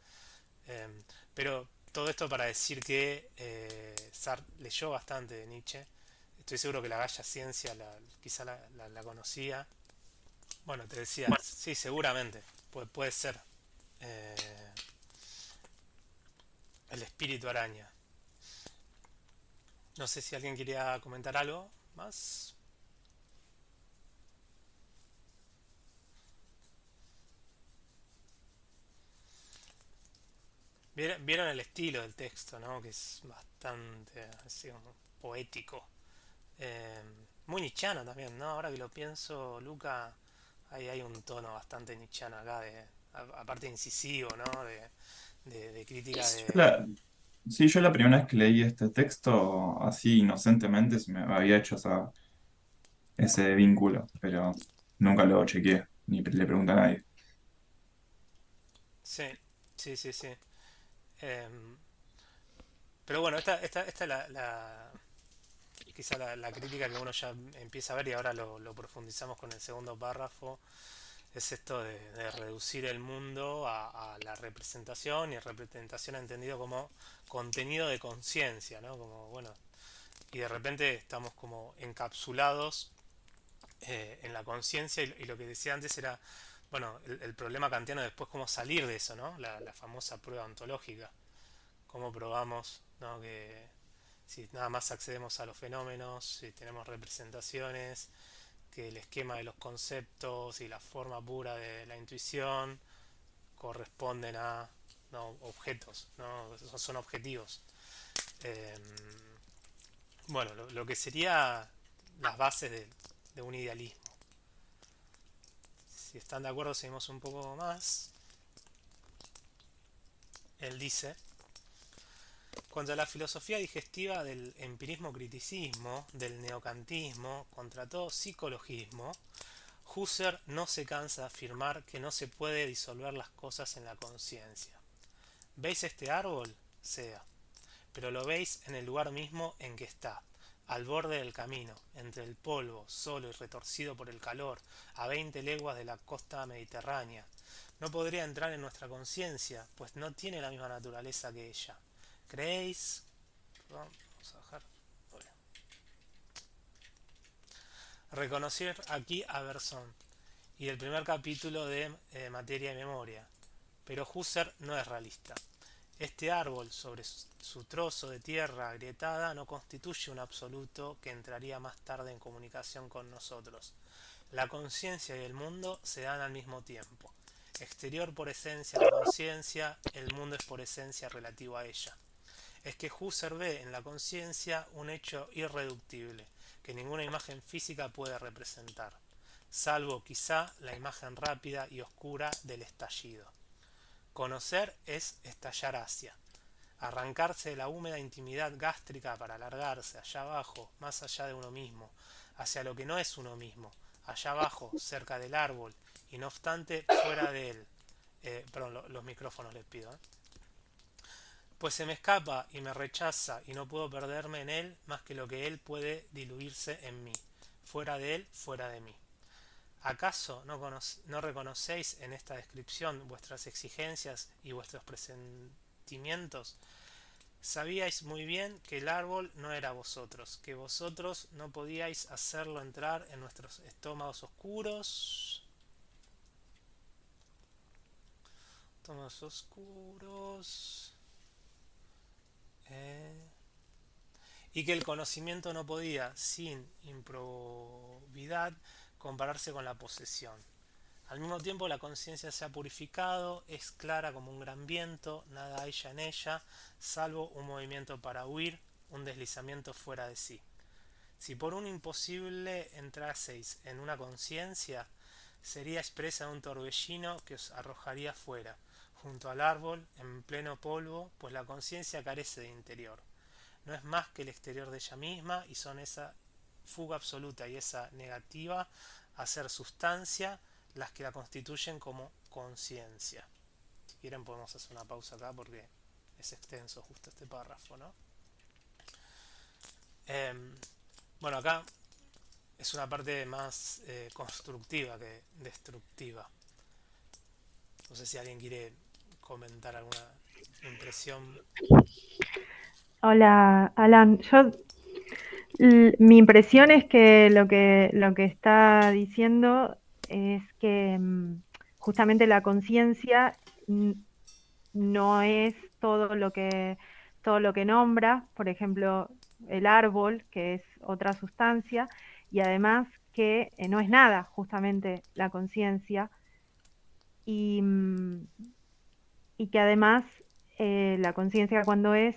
Eh, pero todo esto para decir que Sartre leyó bastante de Nietzsche. Estoy seguro que la Galla Ciencia quizá la conocía. Bueno, te decía, sí, seguramente, puede ser. Eh, el espíritu araña. No sé si alguien quería comentar algo más. Vieron el estilo del texto, ¿no? Que es bastante así como poético. Eh, Muy nichiano también, ¿no? Ahora que lo pienso, Luca, ahí hay un tono bastante nichiano acá, aparte incisivo, ¿no? De crítica Yo de... la- sí, yo la primera vez que leí este texto, así inocentemente, se me había hecho ese vínculo, pero nunca lo chequeé, ni le pregunté a nadie. Sí, sí, sí, sí. Em, pero bueno, esta es quizá la crítica que uno ya empieza a ver y ahora lo profundizamos con el segundo párrafo, es esto de reducir el mundo a la representación y representación entendido como contenido de conciencia, ¿no? Como, bueno, y de repente estamos como encapsulados en la conciencia y lo que decía antes era, bueno, el problema kantiano después cómo salir de eso, ¿no? La famosa prueba ontológica, cómo probamos, ¿no? Que si nada más accedemos a los fenómenos, si tenemos representaciones, que el esquema de los conceptos y la forma pura de la intuición corresponden a, ¿no? Objetos, ¿no? Son objetivos. Eh, bueno, lo que sería las bases de un idealismo. Si están de acuerdo, seguimos un poco más. Él dice: contra la filosofía digestiva del empirismo criticismo, del neocantismo, contra todo psicologismo, Husserl no se cansa de afirmar que no se puede disolver las cosas en la conciencia. ¿Veis este árbol? Sea. Pero lo veis en el lugar mismo en que está, al borde del camino, entre el polvo, solo y retorcido por el calor, a 20 leguas de la costa mediterránea. No podría entrar en nuestra conciencia, pues no tiene la misma naturaleza que ella. ¿Creéis? Perdón, vamos a bajar. Reconocer aquí a Bergson y el primer capítulo de Materia y Memoria. Pero Husserl no es realista. Este árbol sobre su trozo de tierra agrietada no constituye un absoluto que entraría más tarde en comunicación con nosotros. La conciencia y el mundo se dan al mismo tiempo. Exterior por esencia a la conciencia, el mundo es por esencia relativo a ella. Es que Husserl ve en la conciencia un hecho irreductible, que ninguna imagen física puede representar, salvo quizá la imagen rápida y oscura del estallido. Conocer es estallar hacia, arrancarse de la húmeda intimidad gástrica para alargarse allá abajo, más allá de uno mismo, hacia lo que no es uno mismo, allá abajo, cerca del árbol, y no obstante fuera de él. Perdón, los micrófonos les pido. Pues se me escapa y me rechaza y no puedo perderme en él más que lo que él puede diluirse en mí. Fuera de él, fuera de mí. ¿Acaso no reconocéis en esta descripción vuestras exigencias y vuestros presentimientos? Sabíais muy bien que el árbol no era vosotros, que vosotros no podíais hacerlo entrar en nuestros estómagos oscuros. Estómagos oscuros. Y que el conocimiento no podía, sin improbidad, compararse con la posesión. Al mismo tiempo la conciencia se ha purificado, es clara como un gran viento, nada hay ya en ella, salvo un movimiento para huir, un deslizamiento fuera de sí. Si por un imposible entraseis en una conciencia, sería expresa un torbellino que os arrojaría fuera, junto al árbol, en pleno polvo, pues la conciencia carece de interior. No es más que el exterior de ella misma y son esa fuga absoluta y esa negativa a ser sustancia las que la constituyen como conciencia. Si quieren podemos hacer una pausa acá porque es extenso justo este párrafo, ¿no? Eh, bueno, acá es una parte más constructiva que destructiva. No sé si alguien quiere comentar alguna impresión. Hola, Alan. Mi impresión es que lo que está diciendo es que justamente la conciencia no es todo lo que nombra. Por ejemplo, el árbol, que es otra sustancia, y además que no es nada justamente la conciencia, y, y que además la conciencia cuando es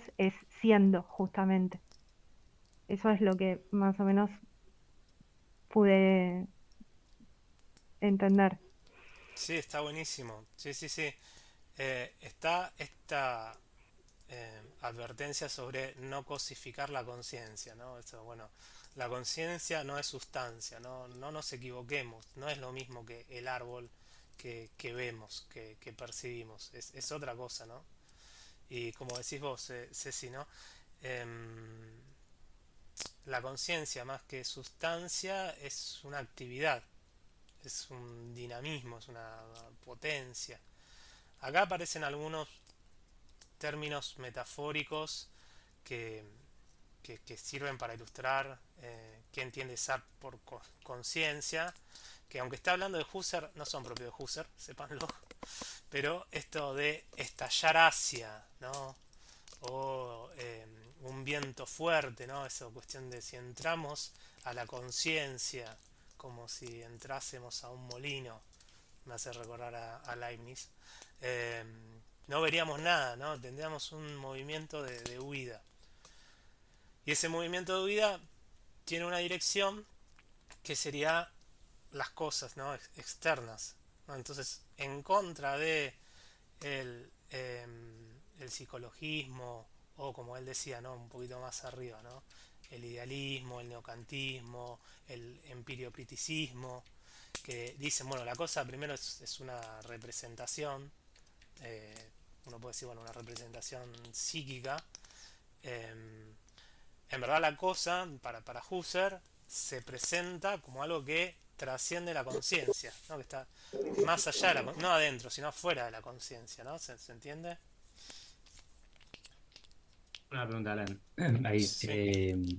siendo justamente. Eso es lo que más o menos pude entender. Sí, está buenísimo. Sí, sí, sí. Está esta advertencia sobre no cosificar la conciencia, ¿no? Eso, bueno, la conciencia no es sustancia, ¿no? No nos equivoquemos, no es lo mismo que el árbol que vemos, que percibimos, es otra cosa, ¿no? Y como decís vos, Ceci, ¿no? Em, la conciencia más que sustancia es una actividad, es un dinamismo, es una potencia. Acá aparecen algunos términos metafóricos que, que sirven para ilustrar qué entiende Sartre por conciencia, que aunque está hablando de Husserl, no son propios de Husserl, sépanlo, pero esto de estallar hacia, ¿no? O un viento fuerte, ¿no? Esa cuestión de si entramos a la conciencia como si entrásemos a un molino, me hace recordar a Leibniz, eh, no veríamos nada, ¿no? Tendríamos un movimiento de huida. Y ese movimiento de huida tiene una dirección que sería las cosas, ¿no? Externas, ¿no? Entonces, en contra de el psicologismo, o como él decía, ¿no? Un poquito más arriba, ¿no? El idealismo, el neocantismo, el empiriocriticismo, que dicen, bueno, la cosa primero es una representación, eh, uno puede decir, bueno, una representación psíquica. eh, en verdad la cosa, para Husserl, se presenta como algo que trasciende la conciencia, ¿no? Que está más allá de la, no adentro, sino afuera de la conciencia, ¿no? ¿Se entiende? Una pregunta, Alan. Ahí. Sí,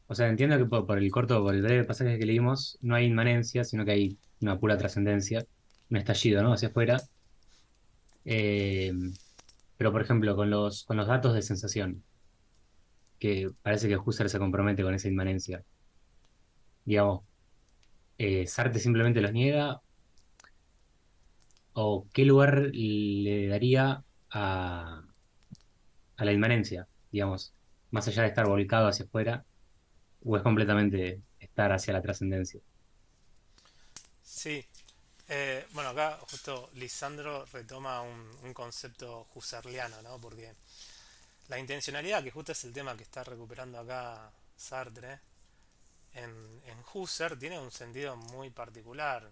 O sea, entiendo que por el corto, por el breve pasaje que leímos, no hay inmanencia, sino que hay una pura trascendencia, un estallido, ¿no? Hacia afuera. Eh, pero, por ejemplo, con los datos de sensación, que parece que Husserl se compromete con esa inmanencia. Digamos, ¿Sartre simplemente los niega? ¿O qué lugar le daría a la inmanencia? Digamos, más allá de estar volcado hacia afuera, o es completamente estar hacia la trascendencia. sí. Bueno, acá justo Lisandro retoma un concepto husserliano, ¿no? Porque la intencionalidad, que justo es el tema que está recuperando acá Sartre, en Husserl tiene un sentido muy particular.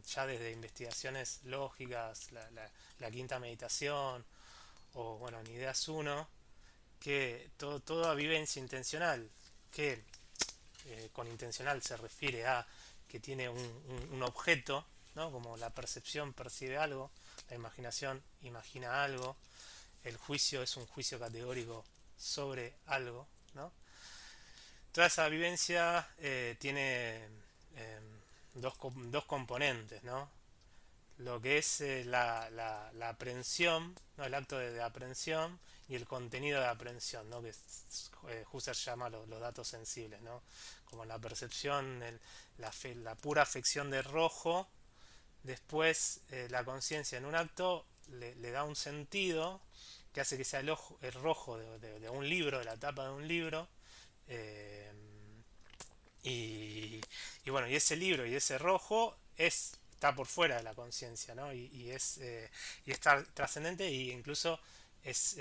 Ya desde investigaciones lógicas, la quinta meditación, o bueno, en Ideas uno, que toda vivencia intencional, que con intencional se refiere a que tiene un objeto, ¿no? Como la percepción percibe algo, la imaginación imagina algo, el juicio es un juicio categórico sobre algo, ¿no? Toda esa vivencia tiene dos componentes, ¿no? Lo que es la aprehensión, ¿no? El acto de aprehensión y el contenido de aprehensión, ¿no? Que Husserl llama los datos sensibles, ¿no? Como la percepción, la pura afección de rojo, después la conciencia en un acto le da un sentido que hace que sea el rojo de un libro, de la tapa de un libro, eh, y bueno, y ese libro y ese rojo está por fuera de la conciencia, ¿no? Y es trascendente e incluso es,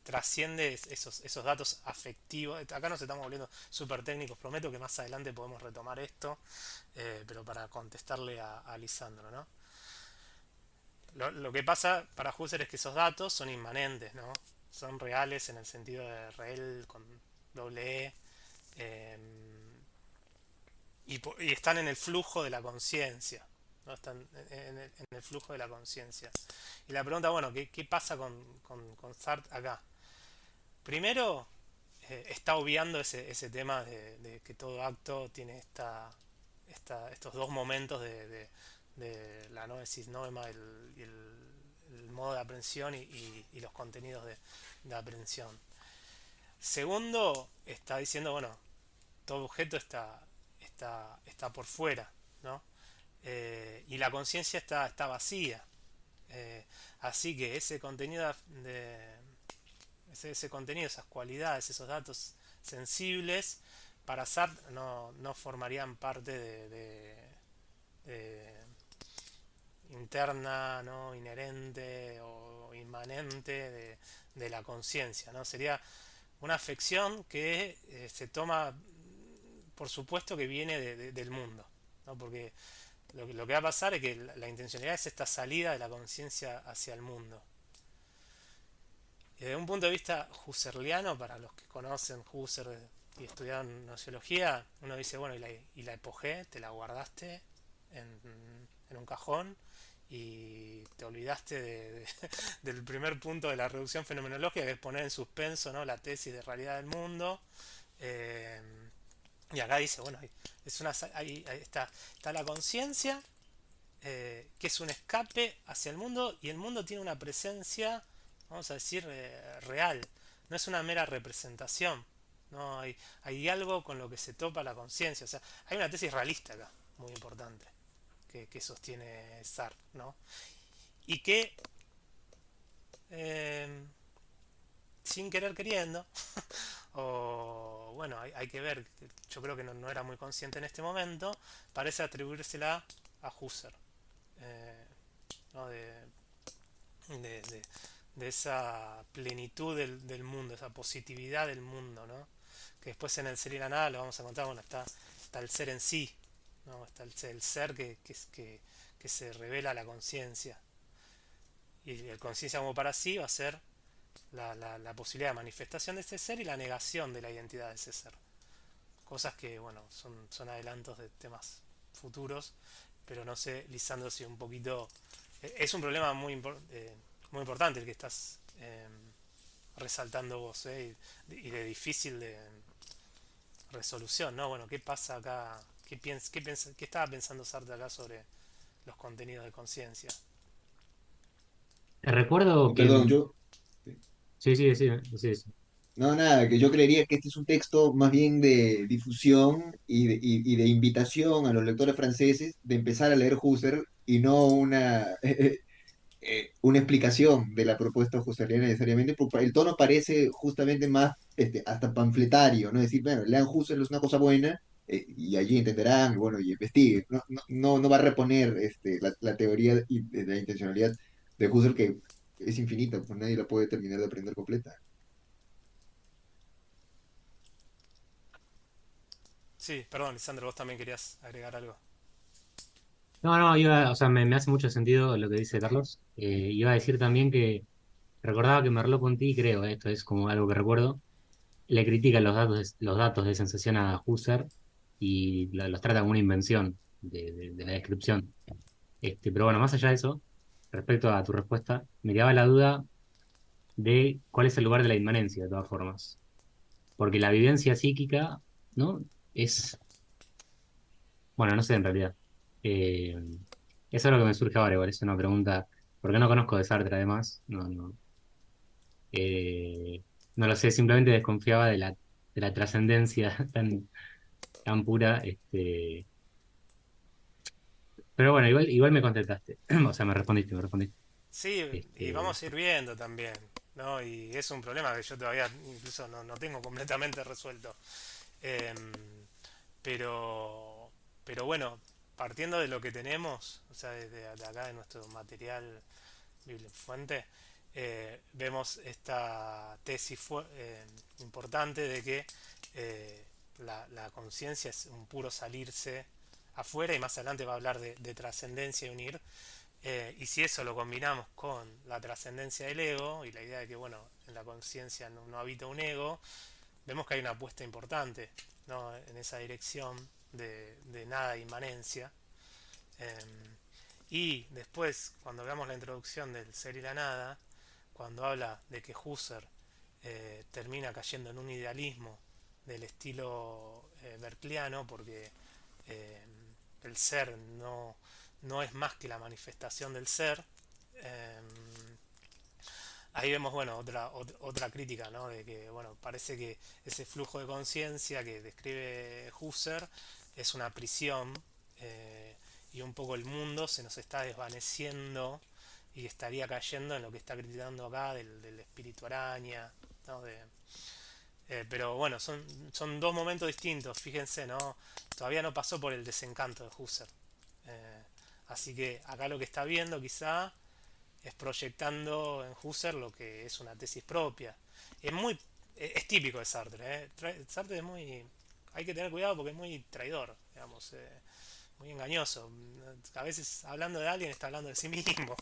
trasciende esos datos afectivos. Acá nos estamos volviendo súper técnicos, prometo que más adelante podemos retomar esto, pero para contestarle a Lisandro, ¿no? Lo que pasa para Husserl es que esos datos son inmanentes, ¿no? Son reales en el sentido de real con doble E, eh, y están en el flujo de la conciencia, ¿no? Están en el flujo de la conciencia. Y la pregunta, bueno, ¿qué pasa con Sartre acá? Primero, está obviando ese tema de que todo acto tiene estos dos momentos de la noesis noema y el modo de aprehensión y los contenidos de aprehensión. Segundo, está diciendo, bueno, todo objeto está por fuera, ¿no? Y la conciencia está vacía. Eh, Así que ese contenido, ese contenido, esas cualidades, esos datos sensibles, para Sartre no formarían parte de interna, ¿no? Inherente o inmanente de la conciencia, ¿no? Sería una afección que se toma por supuesto que viene del mundo, ¿no? Porque lo que va a pasar es que la intencionalidad es esta salida de la conciencia hacia el mundo. Y desde un punto de vista husserliano, para los que conocen Husserl y estudiaron nociología, uno dice, bueno, y la epogé, te la guardaste en un cajón y te olvidaste del primer punto de la reducción fenomenológica, que es poner en suspenso, ¿no? La tesis de realidad del mundo. Eh, y acá dice, bueno, ahí está la conciencia, que es un escape hacia el mundo, y el mundo tiene una presencia, vamos a decir, real. No es una mera representación. No hay algo con lo que se topa la conciencia. O sea, hay una tesis realista acá, muy importante, que sostiene Sartre, ¿no? Y que, eh, sin querer queriendo, o bueno, hay que ver, yo creo que no era muy consciente en este momento, parece atribuírsela a Husserl, ¿no? De esa plenitud del mundo, esa positividad del mundo, ¿no? Que después en el ser y la nada lo vamos a contar, bueno, está el ser en sí, ¿no? Está el ser que se revela a la conciencia, y el conciencia como para sí va a ser la posibilidad de manifestación de ese ser y la negación de la identidad de ese ser. Cosas que, bueno, son adelantos de temas futuros, pero no sé, Lisandro, si un poquito... Es un problema muy importante el que estás resaltando vos, y de difícil de resolución, ¿no? Bueno, ¿qué pasa acá? ¿Qué estaba pensando Sartre acá sobre los contenidos de conciencia? Te recuerdo que... Perdón, yo, Sí, sí, sí, sí, sí. no, nada, que yo creería que este es un texto más bien de difusión y de invitación a los lectores franceses de empezar a leer Husserl y no una explicación de la propuesta husserliana necesariamente, porque el tono parece justamente más hasta panfletario, ¿no? Es decir, bueno, lean Husserl, es una cosa buena, y allí entenderán, bueno, y investiguen. No va a reponer la teoría de la intencionalidad de Husserl, que es infinita, pues nadie la puede terminar de aprender completa. Sí, perdón, Lisandro, vos también querías agregar algo. No, no, o sea, me hace mucho sentido lo que dice Carlos. Iba a decir también que recordaba que Merleau-Ponty, creo, esto es como algo que recuerdo, le critica los datos de sensación a Husserl y los trata como una invención de la descripción. Pero bueno, más allá de eso, respecto a tu respuesta, me quedaba la duda de cuál es el lugar de la inmanencia, de todas formas. Porque la vivencia psíquica, ¿no? Es, bueno, no sé en realidad. Eh, Eso es lo que me surge ahora, igual es una pregunta, porque no conozco de Sartre además, eh, no lo sé, simplemente desconfiaba de la trascendencia tan pura, pero bueno, igual me contestaste, o sea, me respondiste. Sí, y Este, vamos a ir viendo también, ¿no? Y es un problema que yo todavía incluso no tengo completamente resuelto. Em, pero, pero bueno, partiendo de lo que tenemos, o sea, desde de acá de nuestro material fuente, vemos esta tesis importante de que la conciencia es un puro salirse afuera, y más adelante va a hablar de trascendencia y unir. Y si eso lo combinamos con la trascendencia del ego y la idea de que, bueno, en la conciencia no habita un ego, vemos que hay una apuesta importante, ¿no? En esa dirección de nada de inmanencia. Y después, cuando veamos la introducción del ser y la nada, cuando habla de que Husserl termina cayendo en un idealismo del estilo berkeliano, porque eh, el ser no es más que la manifestación del ser, Ahí vemos, bueno, otra crítica, ¿no? De que, bueno, parece que ese flujo de conciencia que describe Husserl es una prisión, eh, y un poco el mundo se nos está desvaneciendo y estaría cayendo en lo que está criticando acá del espíritu araña, ¿no? Pero bueno, son dos momentos distintos, fíjense, ¿no? Todavía no pasó por el desencanto de Husserl. Eh, Así que acá lo que está viendo quizá es proyectando en Husserl lo que es una tesis propia. Es muy es típico de Sartre, ¿eh? Sartre es muy... Hay que tener cuidado porque es muy traidor, digamos, muy engañoso. A veces hablando de alguien está hablando de sí mismo.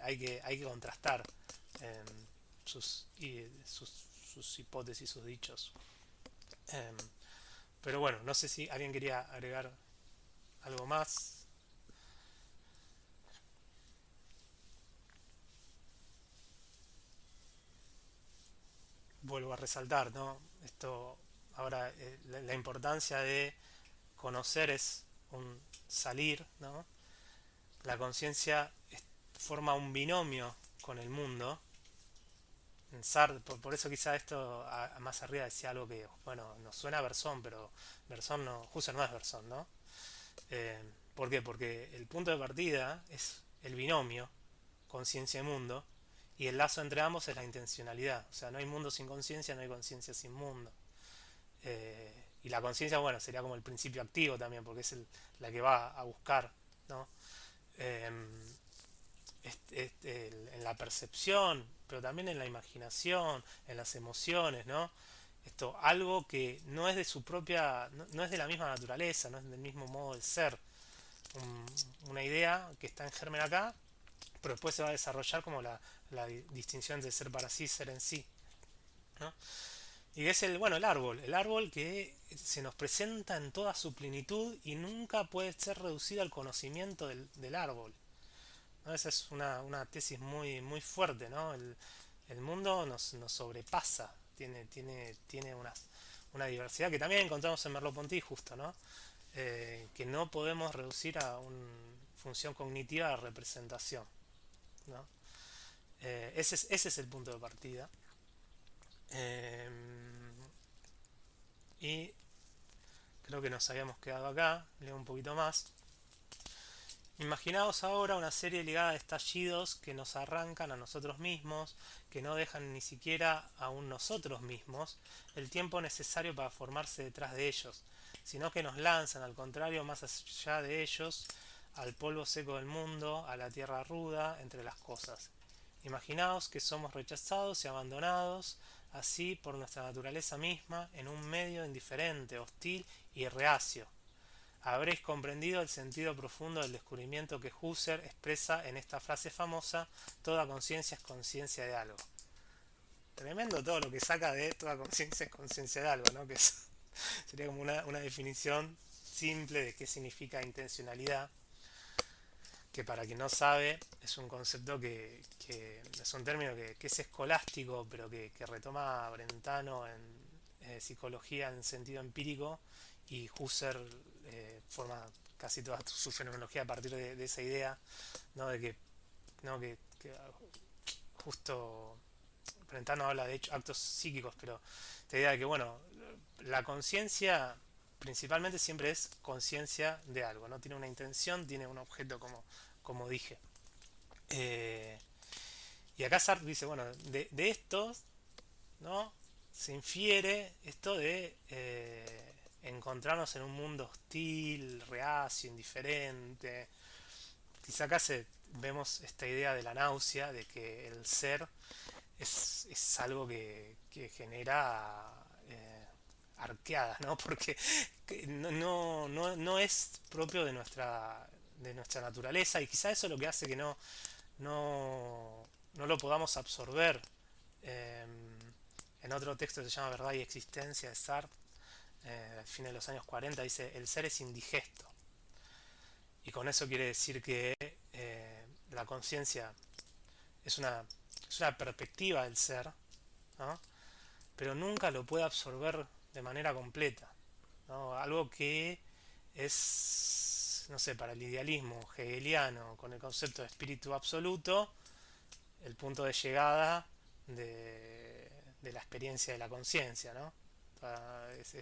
Hay que contrastar eh, sus hipótesis, sus dichos. Eh, pero bueno, no sé si alguien quería agregar algo más. Vuelvo a resaltar, ¿no? Esto ahora, la importancia de conocer es un salir, ¿no? La conciencia forma un binomio con el mundo. Por eso quizá esto más arriba decía algo que, bueno, nos suena a Bersón, pero Bersón no, Husserl no es Bersón, ¿no? Eh, ¿Por qué? Porque el punto de partida es el binomio conciencia y mundo, y el lazo entre ambos es la intencionalidad. O sea, no hay mundo sin conciencia, no hay conciencia sin mundo. Y la conciencia, bueno, sería como el principio activo también, porque es la que va a buscar, ¿no? Eh, en la percepción, pero también en la imaginación, en las emociones, ¿no? Esto, algo que no es de su propia, no es de la misma naturaleza, no es del mismo modo de ser. Una idea que está en germen acá, pero después se va a desarrollar como la distinción entre ser para sí, ser en sí, ¿no? Y es el árbol que se nos presenta en toda su plenitud y nunca puede ser reducido al conocimiento del árbol, ¿no? Esa es una tesis muy, muy fuerte, ¿no? El mundo nos sobrepasa, tiene una diversidad que también encontramos en Merleau-Ponty justo, ¿no? Que no podemos reducir a una función cognitiva de representación, ¿no? Ese es el punto de partida. Eh, y creo que nos habíamos quedado acá, leo un poquito más. Imaginaos ahora una serie ligada de estallidos que nos arrancan a nosotros mismos, que no dejan ni siquiera aún nosotros mismos el tiempo necesario para formarse detrás de ellos, sino que nos lanzan, al contrario, más allá de ellos, al polvo seco del mundo, a la tierra ruda, entre las cosas. Imaginaos que somos rechazados y abandonados, así por nuestra naturaleza misma, en un medio indiferente, hostil y reacio. Habréis comprendido el sentido profundo del descubrimiento que Husserl expresa en esta frase famosa: toda conciencia es conciencia de algo. Tremendo todo lo que saca de toda conciencia es conciencia de algo, ¿no? Sería como una definición simple de qué significa intencionalidad, que para quien no sabe es un concepto que es un término que es escolástico, pero que retoma Brentano en psicología en sentido empírico, y Husserl forma casi toda su fenomenología a partir de esa idea, ¿no? De que, ¿no? que justo Brentano habla de hecho actos psíquicos, pero esta idea de que, bueno, la conciencia principalmente siempre es conciencia de algo, ¿no? Tiene una intención, tiene un objeto, como dije. Eh, y acá Sartre dice, bueno, de esto, ¿no? Se infiere esto de encontrarnos en un mundo hostil, reacio, indiferente. Quizá acá vemos esta idea de la náusea, de que el ser es algo que genera arqueadas, ¿no? Porque no es propio de nuestra naturaleza, y quizá eso es lo que hace que no lo podamos absorber. Eh, en otro texto que se llama Verdad y Existencia de Sartre, al fin de los años 40, dice: el ser es indigesto. Y con eso quiere decir que la conciencia es una perspectiva del ser, ¿no? Pero nunca lo puede absorber de manera completa, ¿no? Algo que es no sé, para el idealismo hegeliano, con el concepto de espíritu absoluto, el punto de llegada de la experiencia de la conciencia, ¿no?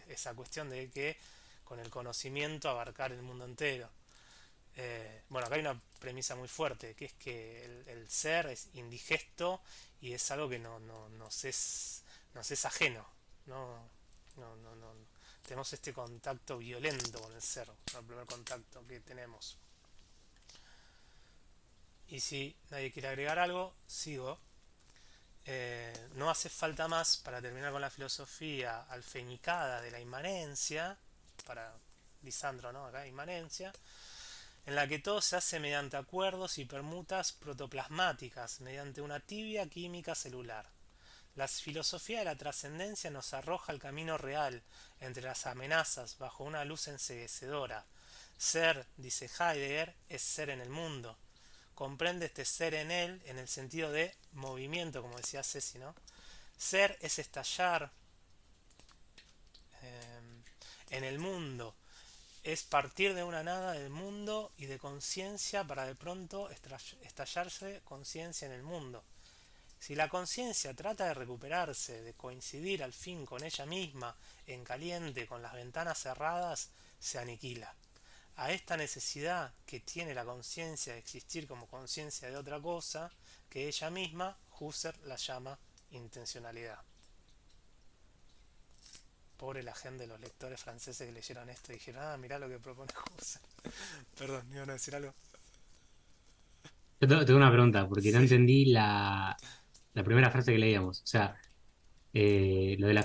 Esa cuestión de que con el conocimiento abarcar el mundo entero. Bueno, acá hay una premisa muy fuerte, que es que el ser es indigesto y es algo que nos es ajeno. No, no. Tenemos este contacto violento con el ser, el primer contacto que tenemos. Y si nadie quiere agregar algo, sigo. No hace falta más para terminar con la filosofía alfeñicada de la inmanencia, para Lisandro, ¿no? Acá, inmanencia, en la que todo se hace mediante acuerdos y permutas protoplasmáticas, mediante una tibia química celular. La filosofía de la trascendencia nos arroja el camino real entre las amenazas bajo una luz enceguecedora. Ser, dice Heidegger, es ser en el mundo. Comprende este ser en él en el sentido de movimiento, como decía Ceci, ¿no? Ser es estallar en el mundo, es partir de una nada del mundo y de conciencia para de pronto estallarse conciencia en el mundo. Si la conciencia trata de recuperarse, de coincidir al fin con ella misma, en caliente, con las ventanas cerradas, se aniquila. A esta necesidad que tiene la conciencia de existir como conciencia de otra cosa que ella misma, Husserl la llama intencionalidad. Pobre la gente de los lectores franceses que leyeron esto y dijeron, ah, mirá lo que propone Husserl. Perdón, ¿me iban a decir algo? Yo tengo una pregunta, porque no Sí. entendí la primera frase que leíamos. O sea, lo de la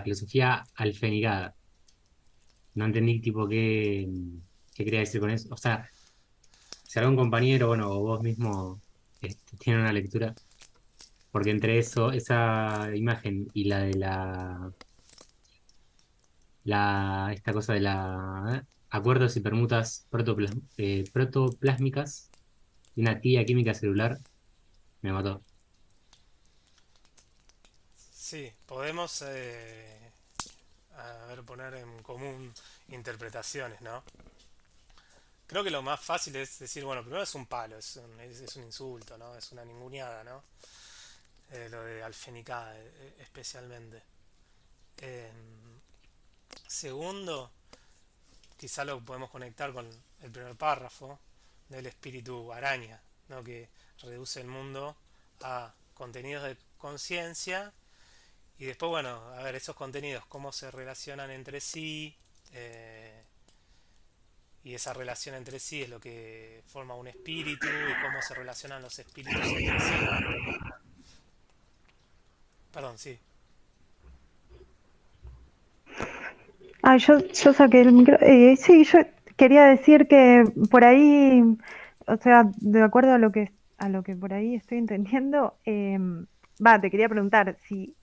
filosofía alfenigada. No entendí, tipo, qué quería decir con eso. O sea, si algún compañero, bueno, o vos mismo tiene una lectura, porque entre eso, esa imagen y la de esta cosa de acuerdos y permutas protoplásmicas y una tía química celular, me mató. Sí, podemos a ver, poner en común interpretaciones, ¿no? Creo que lo más fácil es decir, bueno, primero es un palo, es un insulto, ¿no? Es una ninguneada, ¿no? Lo de alfenicada, especialmente. Eh, Segundo, quizá lo podemos conectar con el primer párrafo del espíritu araña, ¿no? Que reduce el mundo a contenidos de conciencia y después, bueno, a ver, esos contenidos, cómo se relacionan entre sí, eh, y esa relación entre sí es lo que forma un espíritu y cómo se relacionan los espíritus entre sí, ¿no? Perdón, sí. Ah, yo saqué el micro. Sí, yo quería decir que por ahí, o sea, de acuerdo a lo que por ahí estoy entendiendo, te quería preguntar si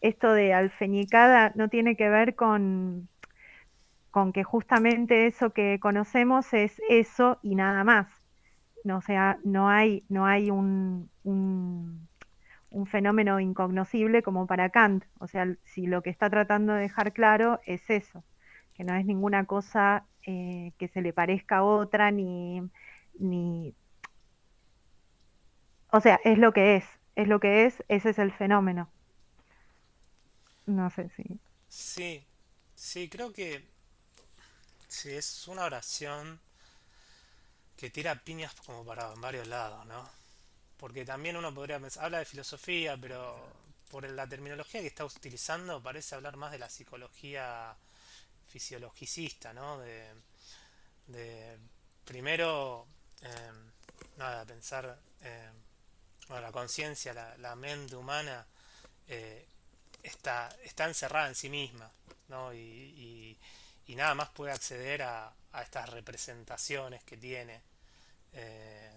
esto de alfeñicada no tiene que ver con que justamente eso que conocemos es eso y nada más. No, o sea, no hay un fenómeno incognoscible como para Kant. O sea, si lo que está tratando de dejar claro es eso, que no es ninguna cosa que se le parezca a otra, ni, o sea, es lo que es, ese es el fenómeno. No sé si. Sí, sí, creo que sí, es una oración que tira piñas como para varios lados, ¿no? Porque también uno podría pensar, habla de filosofía, pero por la terminología que está utilizando parece hablar más de la psicología fisiologicista, ¿no? De primero, eh, nada, pensar, bueno, la conciencia, la mente humana eh, está encerrada en sí misma, ¿no? Y nada más puede acceder a estas representaciones que tiene,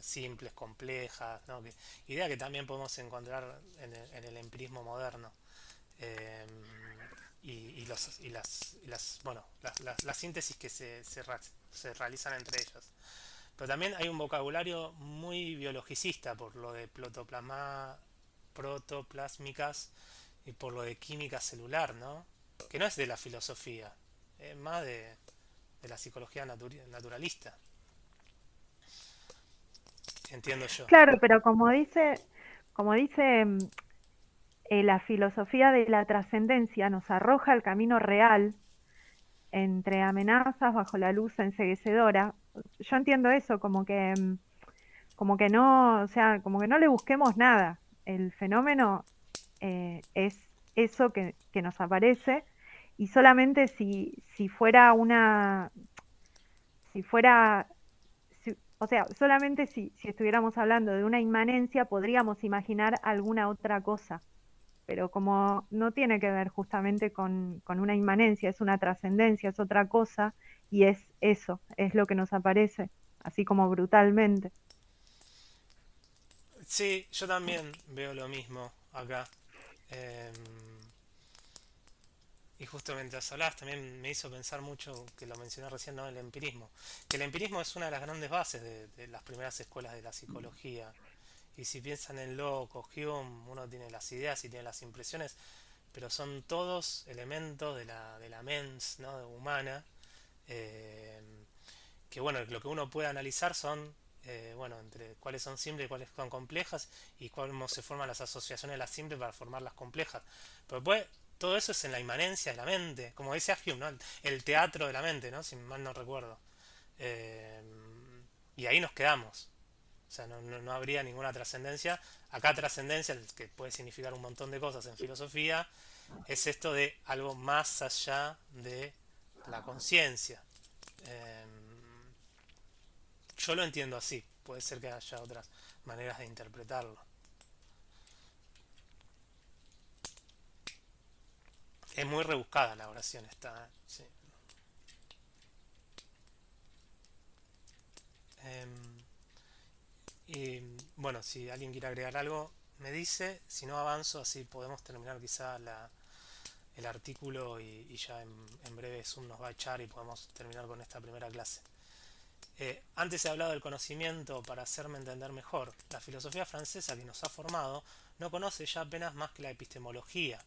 simples, complejas, ¿no? Idea que también podemos encontrar en el empirismo moderno. eh, bueno, las síntesis que se realizan entre ellas. Pero también hay un vocabulario muy biologicista por lo de protoplásmicas y por lo de química celular, ¿no? Que no es de la filosofía, es más de la psicología naturalista. entiendo yo. Claro, pero como dice la filosofía de la trascendencia nos arroja el camino real entre amenazas bajo la luz enceguecedora. Yo entiendo eso, como que no, o sea, como que no le busquemos nada. El fenómeno es eso que nos aparece y solamente si fuera si fuera, o sea, solamente si estuviéramos hablando de una inmanencia podríamos imaginar alguna otra cosa, pero como no tiene que ver justamente con una inmanencia, es una trascendencia, es otra cosa y es eso, es lo que nos aparece, así como brutalmente. Sí, yo también veo lo mismo acá. Em, y justo mientras hablabas también me hizo pensar mucho, que lo mencioné recién, ¿no? El empirismo. Que el empirismo es una de las grandes bases de las primeras escuelas de la psicología. Y si piensan en Locke o Hume, uno tiene las ideas y tiene las impresiones, pero son todos elementos de la mens, ¿no? Humana, eh, que bueno, lo que uno puede analizar son, bueno, entre cuáles son simples y cuáles son complejas y cómo se forman las asociaciones de las simples para formar las complejas. Pero después, todo eso es en la inmanencia de la mente, como decía Hume, ¿no? El teatro de la mente, ¿no? Si mal no recuerdo. Eh, y ahí nos quedamos. O sea, no habría ninguna trascendencia. Acá trascendencia, que puede significar un montón de cosas en filosofía, es esto de algo más allá de la conciencia. Eh, yo lo entiendo así. Puede ser que haya otras maneras de interpretarlo. Es muy rebuscada la oración esta. Sí. Y bueno, si alguien quiere agregar algo, me dice. Si no, avanzo, así podemos terminar quizá el artículo y ya en breve Zoom nos va a echar y podemos terminar con esta primera clase. Antes he hablado del conocimiento para hacerme entender mejor. La filosofía francesa que nos ha formado no conoce ya apenas más que la epistemología.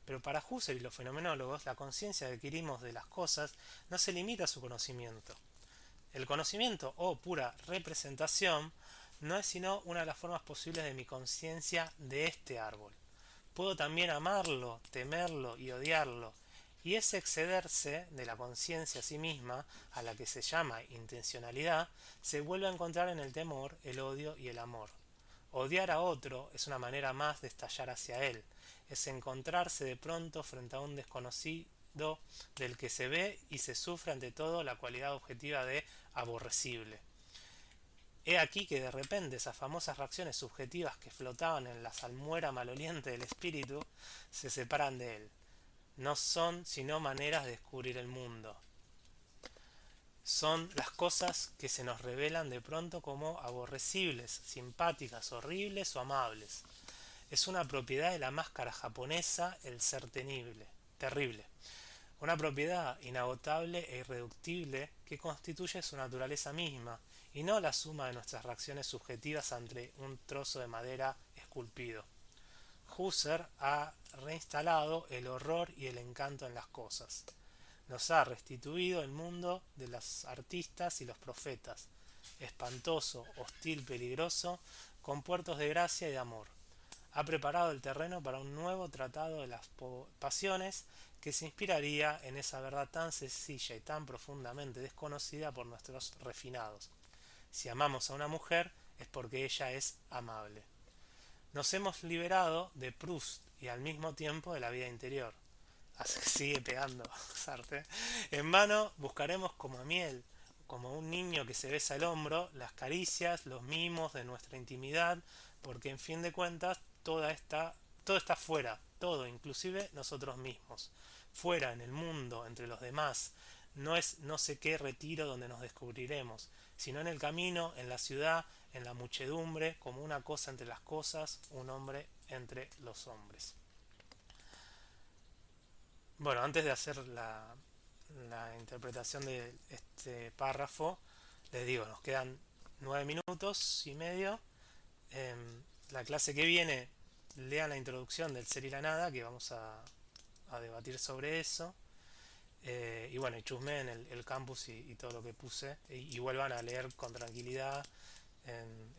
Pero para Husserl y los fenomenólogos, la conciencia que adquirimos de las cosas no se limita a su conocimiento. El conocimiento o pura representación no es sino una de las formas posibles de mi conciencia de este árbol. Puedo también amarlo, temerlo y odiarlo, y ese excederse de la conciencia a sí misma, a la que se llama intencionalidad, se vuelve a encontrar en el temor, el odio y el amor. Odiar a otro es una manera más de estallar hacia él, es encontrarse de pronto frente a un desconocido del que se ve y se sufre ante todo la cualidad objetiva de aborrecible. He aquí que de repente esas famosas reacciones subjetivas que flotaban en la salmuera maloliente del espíritu se separan de él. No son sino maneras de descubrir el mundo. Son las cosas que se nos revelan de pronto como aborrecibles, simpáticas, horribles o amables. Es una propiedad de la máscara japonesa el ser terrible. Una propiedad inagotable e irreductible que constituye su naturaleza misma, y no la suma de nuestras reacciones subjetivas ante un trozo de madera esculpido. Husserl ha reinstalado el horror y el encanto en las cosas. Nos ha restituido el mundo de los artistas y los profetas, espantoso, hostil, peligroso, con puertos de gracia y de amor. Ha preparado el terreno para un nuevo tratado de las pasiones que se inspiraría en esa verdad tan sencilla y tan profundamente desconocida por nuestros refinados. Si amamos a una mujer es porque ella es amable. Nos hemos liberado de Proust y al mismo tiempo de la vida interior. Así sigue pegando Sartre. En vano buscaremos como a miel, como un niño que se besa el hombro, las caricias, los mimos de nuestra intimidad, porque en fin de cuentas todo está fuera, todo, inclusive nosotros mismos. Fuera, en el mundo, entre los demás, no es no sé qué retiro donde nos descubriremos, sino en el camino, en la ciudad, en la muchedumbre, como una cosa entre las cosas, un hombre entre los hombres. Bueno, antes de hacer la interpretación de este párrafo, les digo, nos quedan 9 minutos y medio. La clase que viene, lean la introducción del ser y la nada, que vamos a debatir sobre eso. Y bueno, y chusmeen el campus y todo lo que puse. Y vuelvan a leer con tranquilidad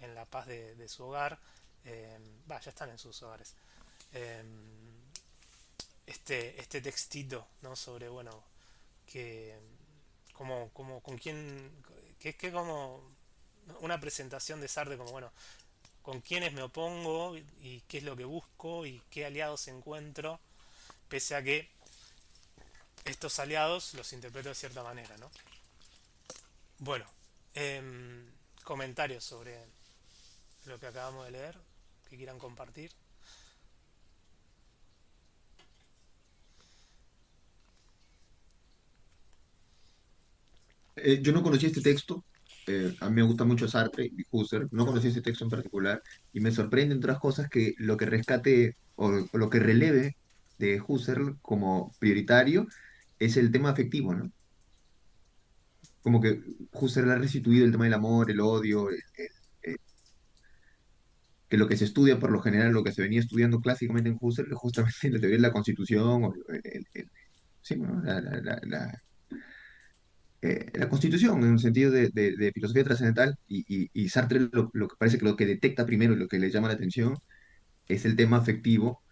en la paz de su hogar. Ya están en sus hogares. Eh, este textito, ¿no? Sobre, bueno, que con quién, que es que como una presentación de Sartre como, bueno, con quiénes me opongo y qué es lo que busco y qué aliados encuentro, pese a que estos aliados los interpreto de cierta manera, ¿no? Bueno, comentarios sobre lo que acabamos de leer, que quieran compartir. Yo no conocía este texto, a mí me gusta mucho Sartre y Husserl, no conocía este texto en particular, y me sorprende, entre otras cosas, que lo que rescate o lo que releve de Husserl como prioritario es el tema afectivo, ¿no? Como que Husserl ha restituido el tema del amor, el odio, el- que lo que se estudia por lo general, lo que se venía estudiando clásicamente en Husserl, es justamente la teoría de la Constitución, o sí, ¿no? La Constitución, en un sentido de filosofía trascendental, y Sartre lo que parece que lo que detecta primero y lo que le llama la atención es el tema afectivo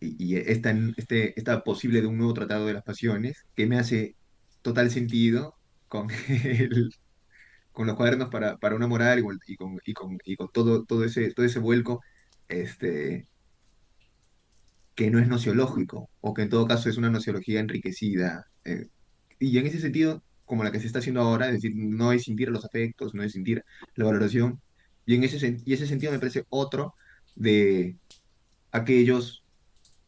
y esta posible de un nuevo tratado de las pasiones, que me hace total sentido con, con los cuadernos para una moral y con todo ese vuelco este, que no es nociológico, o que en todo caso es una nociología enriquecida. Y en ese sentido, como la que se está haciendo ahora, es decir, no es sentir los afectos, no es sentir la valoración, y ese sentido me parece otro de aquellos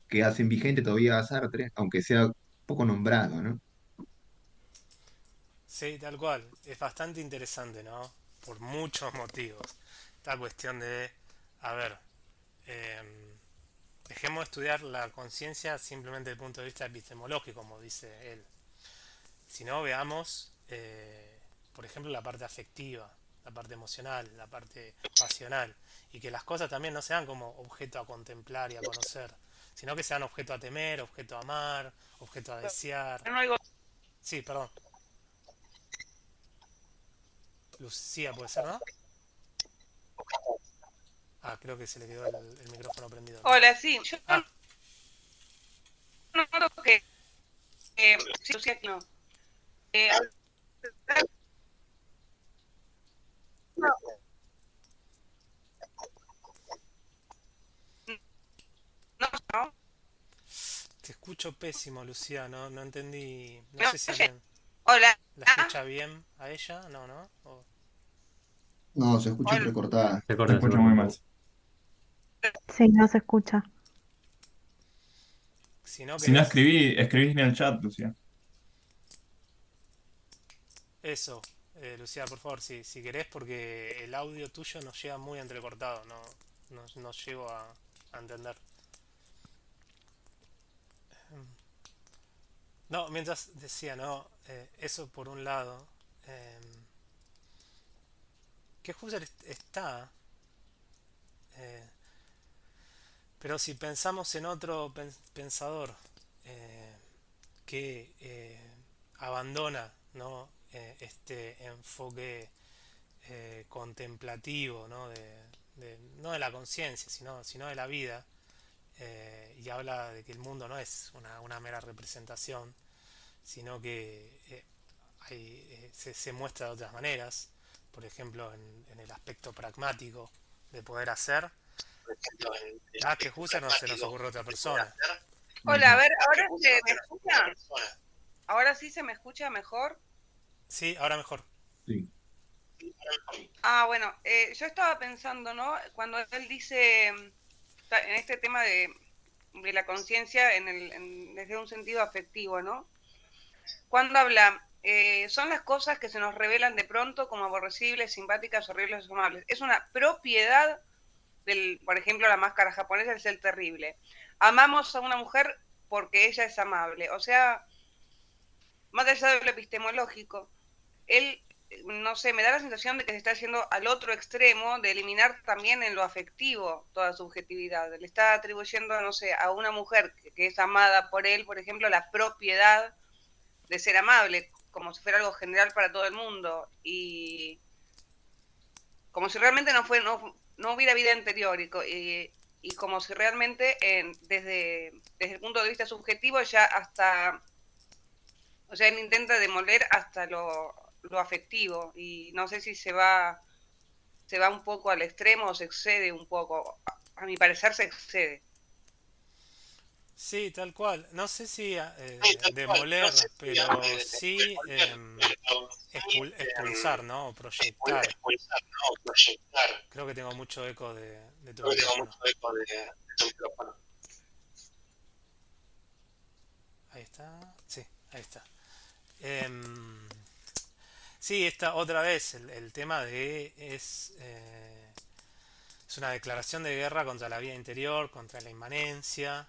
que hacen vigente todavía a Sartre, aunque sea poco nombrado, ¿no? Sí, tal cual. Es bastante interesante, ¿no? Por muchos motivos. Esta cuestión de, a ver, em, dejemos de estudiar la conciencia simplemente desde el punto de vista epistemológico, como dice él. Si no, veamos, por ejemplo, la parte afectiva, la parte emocional, la parte pasional. Y que las cosas también no sean como objeto a contemplar y a conocer, sino que sean objeto a temer, objeto a amar, objeto a desear. No oigo. Sí, perdón. Lucía, puede ser, ¿no? Ah, creo que se le quedó el micrófono prendido. Hola, sí, yo Ah, noto que sí, Lucía, no. Eh, no, no, te escucho pésimo, Lucía. No entendí. No no, sé si oye, hola, la escucha bien a ella. No, ¿no? No, se escucha hola, entrecortada. Se Se corta, se escucha corta muy un mal. poco. Sí, no se escucha. Si no Si no querés, escribís en el chat, Lucía. eso, Lucía, por favor, si querés, porque el audio tuyo nos llega muy entrecortado. No llego a entender. No, mientras decía, ¿no? Eso por un lado. eh, que Husserl está. eh, pero si pensamos en otro pensador eh, que abandona, ¿no? Este enfoque contemplativo, ¿no? No de la conciencia, sino de la vida, y habla de que el mundo no es una mera representación, sino que se muestra de otras maneras, por ejemplo en el aspecto pragmático de poder hacer. Ah, que Husserl no se nos ocurre otra persona. hola, a Ujú. ver, ¿ahora se me escucha? ¿Ahora sí se me escucha mejor? Sí, ahora mejor. Sí. Ah, bueno, yo estaba pensando, ¿no? Cuando él dice, en este tema de la conciencia desde un sentido afectivo, ¿no? Cuando habla, son las cosas que se nos revelan de pronto como aborrecibles, simpáticas, horribles o amables. Es una propiedad por ejemplo, la máscara japonesa, el ser terrible. Amamos a una mujer porque ella es amable. O sea, más allá de lo epistemológico, él, no sé, me da la sensación de que se está haciendo al otro extremo de eliminar también en lo afectivo toda subjetividad. Le está atribuyendo, no sé, a una mujer que es amada por él, por ejemplo, la propiedad de ser amable, como si fuera algo general para todo el mundo. Y como si realmente no hubiera vida anterior y como si realmente desde el punto de vista subjetivo ya hasta, o sea, él intenta demoler hasta lo afectivo y no sé si se va un poco al extremo o se excede un poco. A mi parecer se excede. Sí, tal cual. No sé si Sí, tal cual. No demoler, sé si pero sí devolver, pero sí expulsar, ¿no? O proyectar. expulsar, no, proyectar. Creo que tengo mucho eco de tu Creo que tengo micrófono. mucho eco de tu micrófono. Ahí está. Sí, ahí está. Em, sí, esta otra vez el tema es una declaración de guerra contra la vida interior, contra la inmanencia.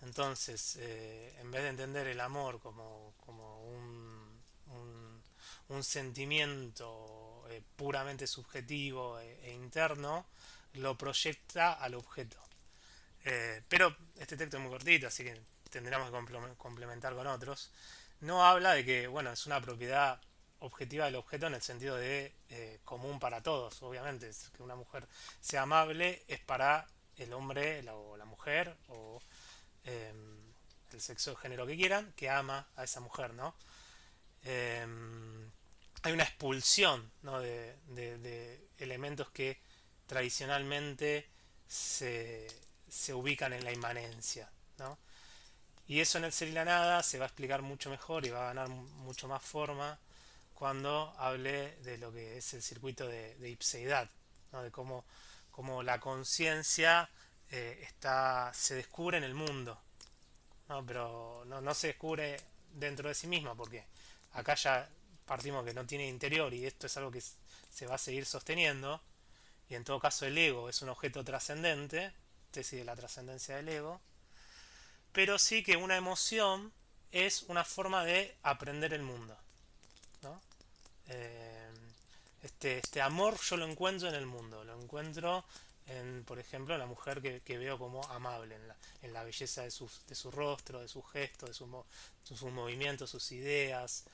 Entonces, en vez de entender el amor como un sentimiento puramente subjetivo e interno, lo proyecta al objeto. Pero este texto es muy cortito, así que tendríamos que complementar con otros. No habla de que, bueno, es una propiedad objetiva del objeto en el sentido de común para todos, obviamente. Es que una mujer sea amable es para el hombre o la mujer o eh, el sexo o género que quieran, que ama a esa mujer, ¿no? Eh, Hay una expulsión, ¿no? de elementos que tradicionalmente se, se ubican en la inmanencia, ¿no? Y eso en el ser y la nada se va a explicar mucho mejor y va a ganar mucho más forma cuando hable de lo que es el circuito de ipseidad, ¿no? De cómo la conciencia se descubre en el mundo, ¿no? Pero no se descubre dentro de sí misma, porque acá ya partimos que no tiene interior y esto es algo que se va a seguir sosteniendo, y en todo caso el ego es un objeto trascendente, tesis de la trascendencia del ego, pero sí que una emoción es una forma de aprender el mundo, ¿no? Eh, este amor yo lo encuentro en el mundo, lo encuentro en, por ejemplo, en la mujer que veo como amable, en la belleza de su rostro, de sus gestos, de sus movimientos, sus ideas,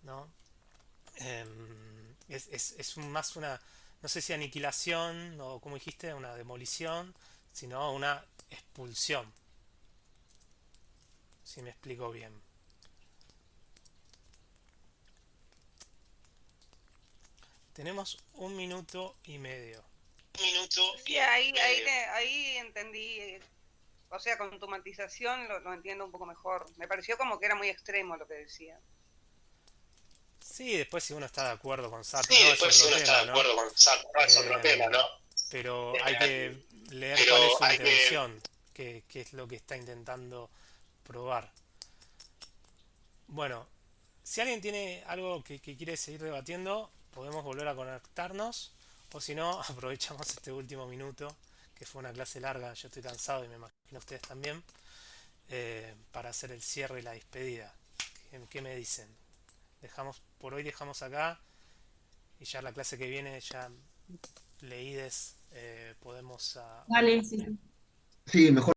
¿no? Es más una, no sé si aniquilación o como dijiste, una demolición, sino una expulsión, si me explico bien. Tenemos 1 minuto y medio. Un minuto Sí, ahí entendí, o sea, con tu matización lo entiendo un poco mejor. Me pareció como que era muy extremo lo que decía. Sí, después si uno está de acuerdo con Sartre, Sí, no es después si otro uno está tema, de ¿no? acuerdo con Sartre, no es otro tema, ¿no? Pero hay que leer Pero cuál es su hay que intención, qué es lo que está intentando probar. Bueno, si alguien tiene algo que quiere seguir debatiendo, podemos volver a conectarnos, o si no, aprovechamos este último minuto, que fue una clase larga, yo estoy cansado y me imagino ustedes también, para hacer el cierre y la despedida. ¿Qué me dicen? Por hoy dejamos acá y ya la clase que viene, ya leídes, podemos Sí, mejor.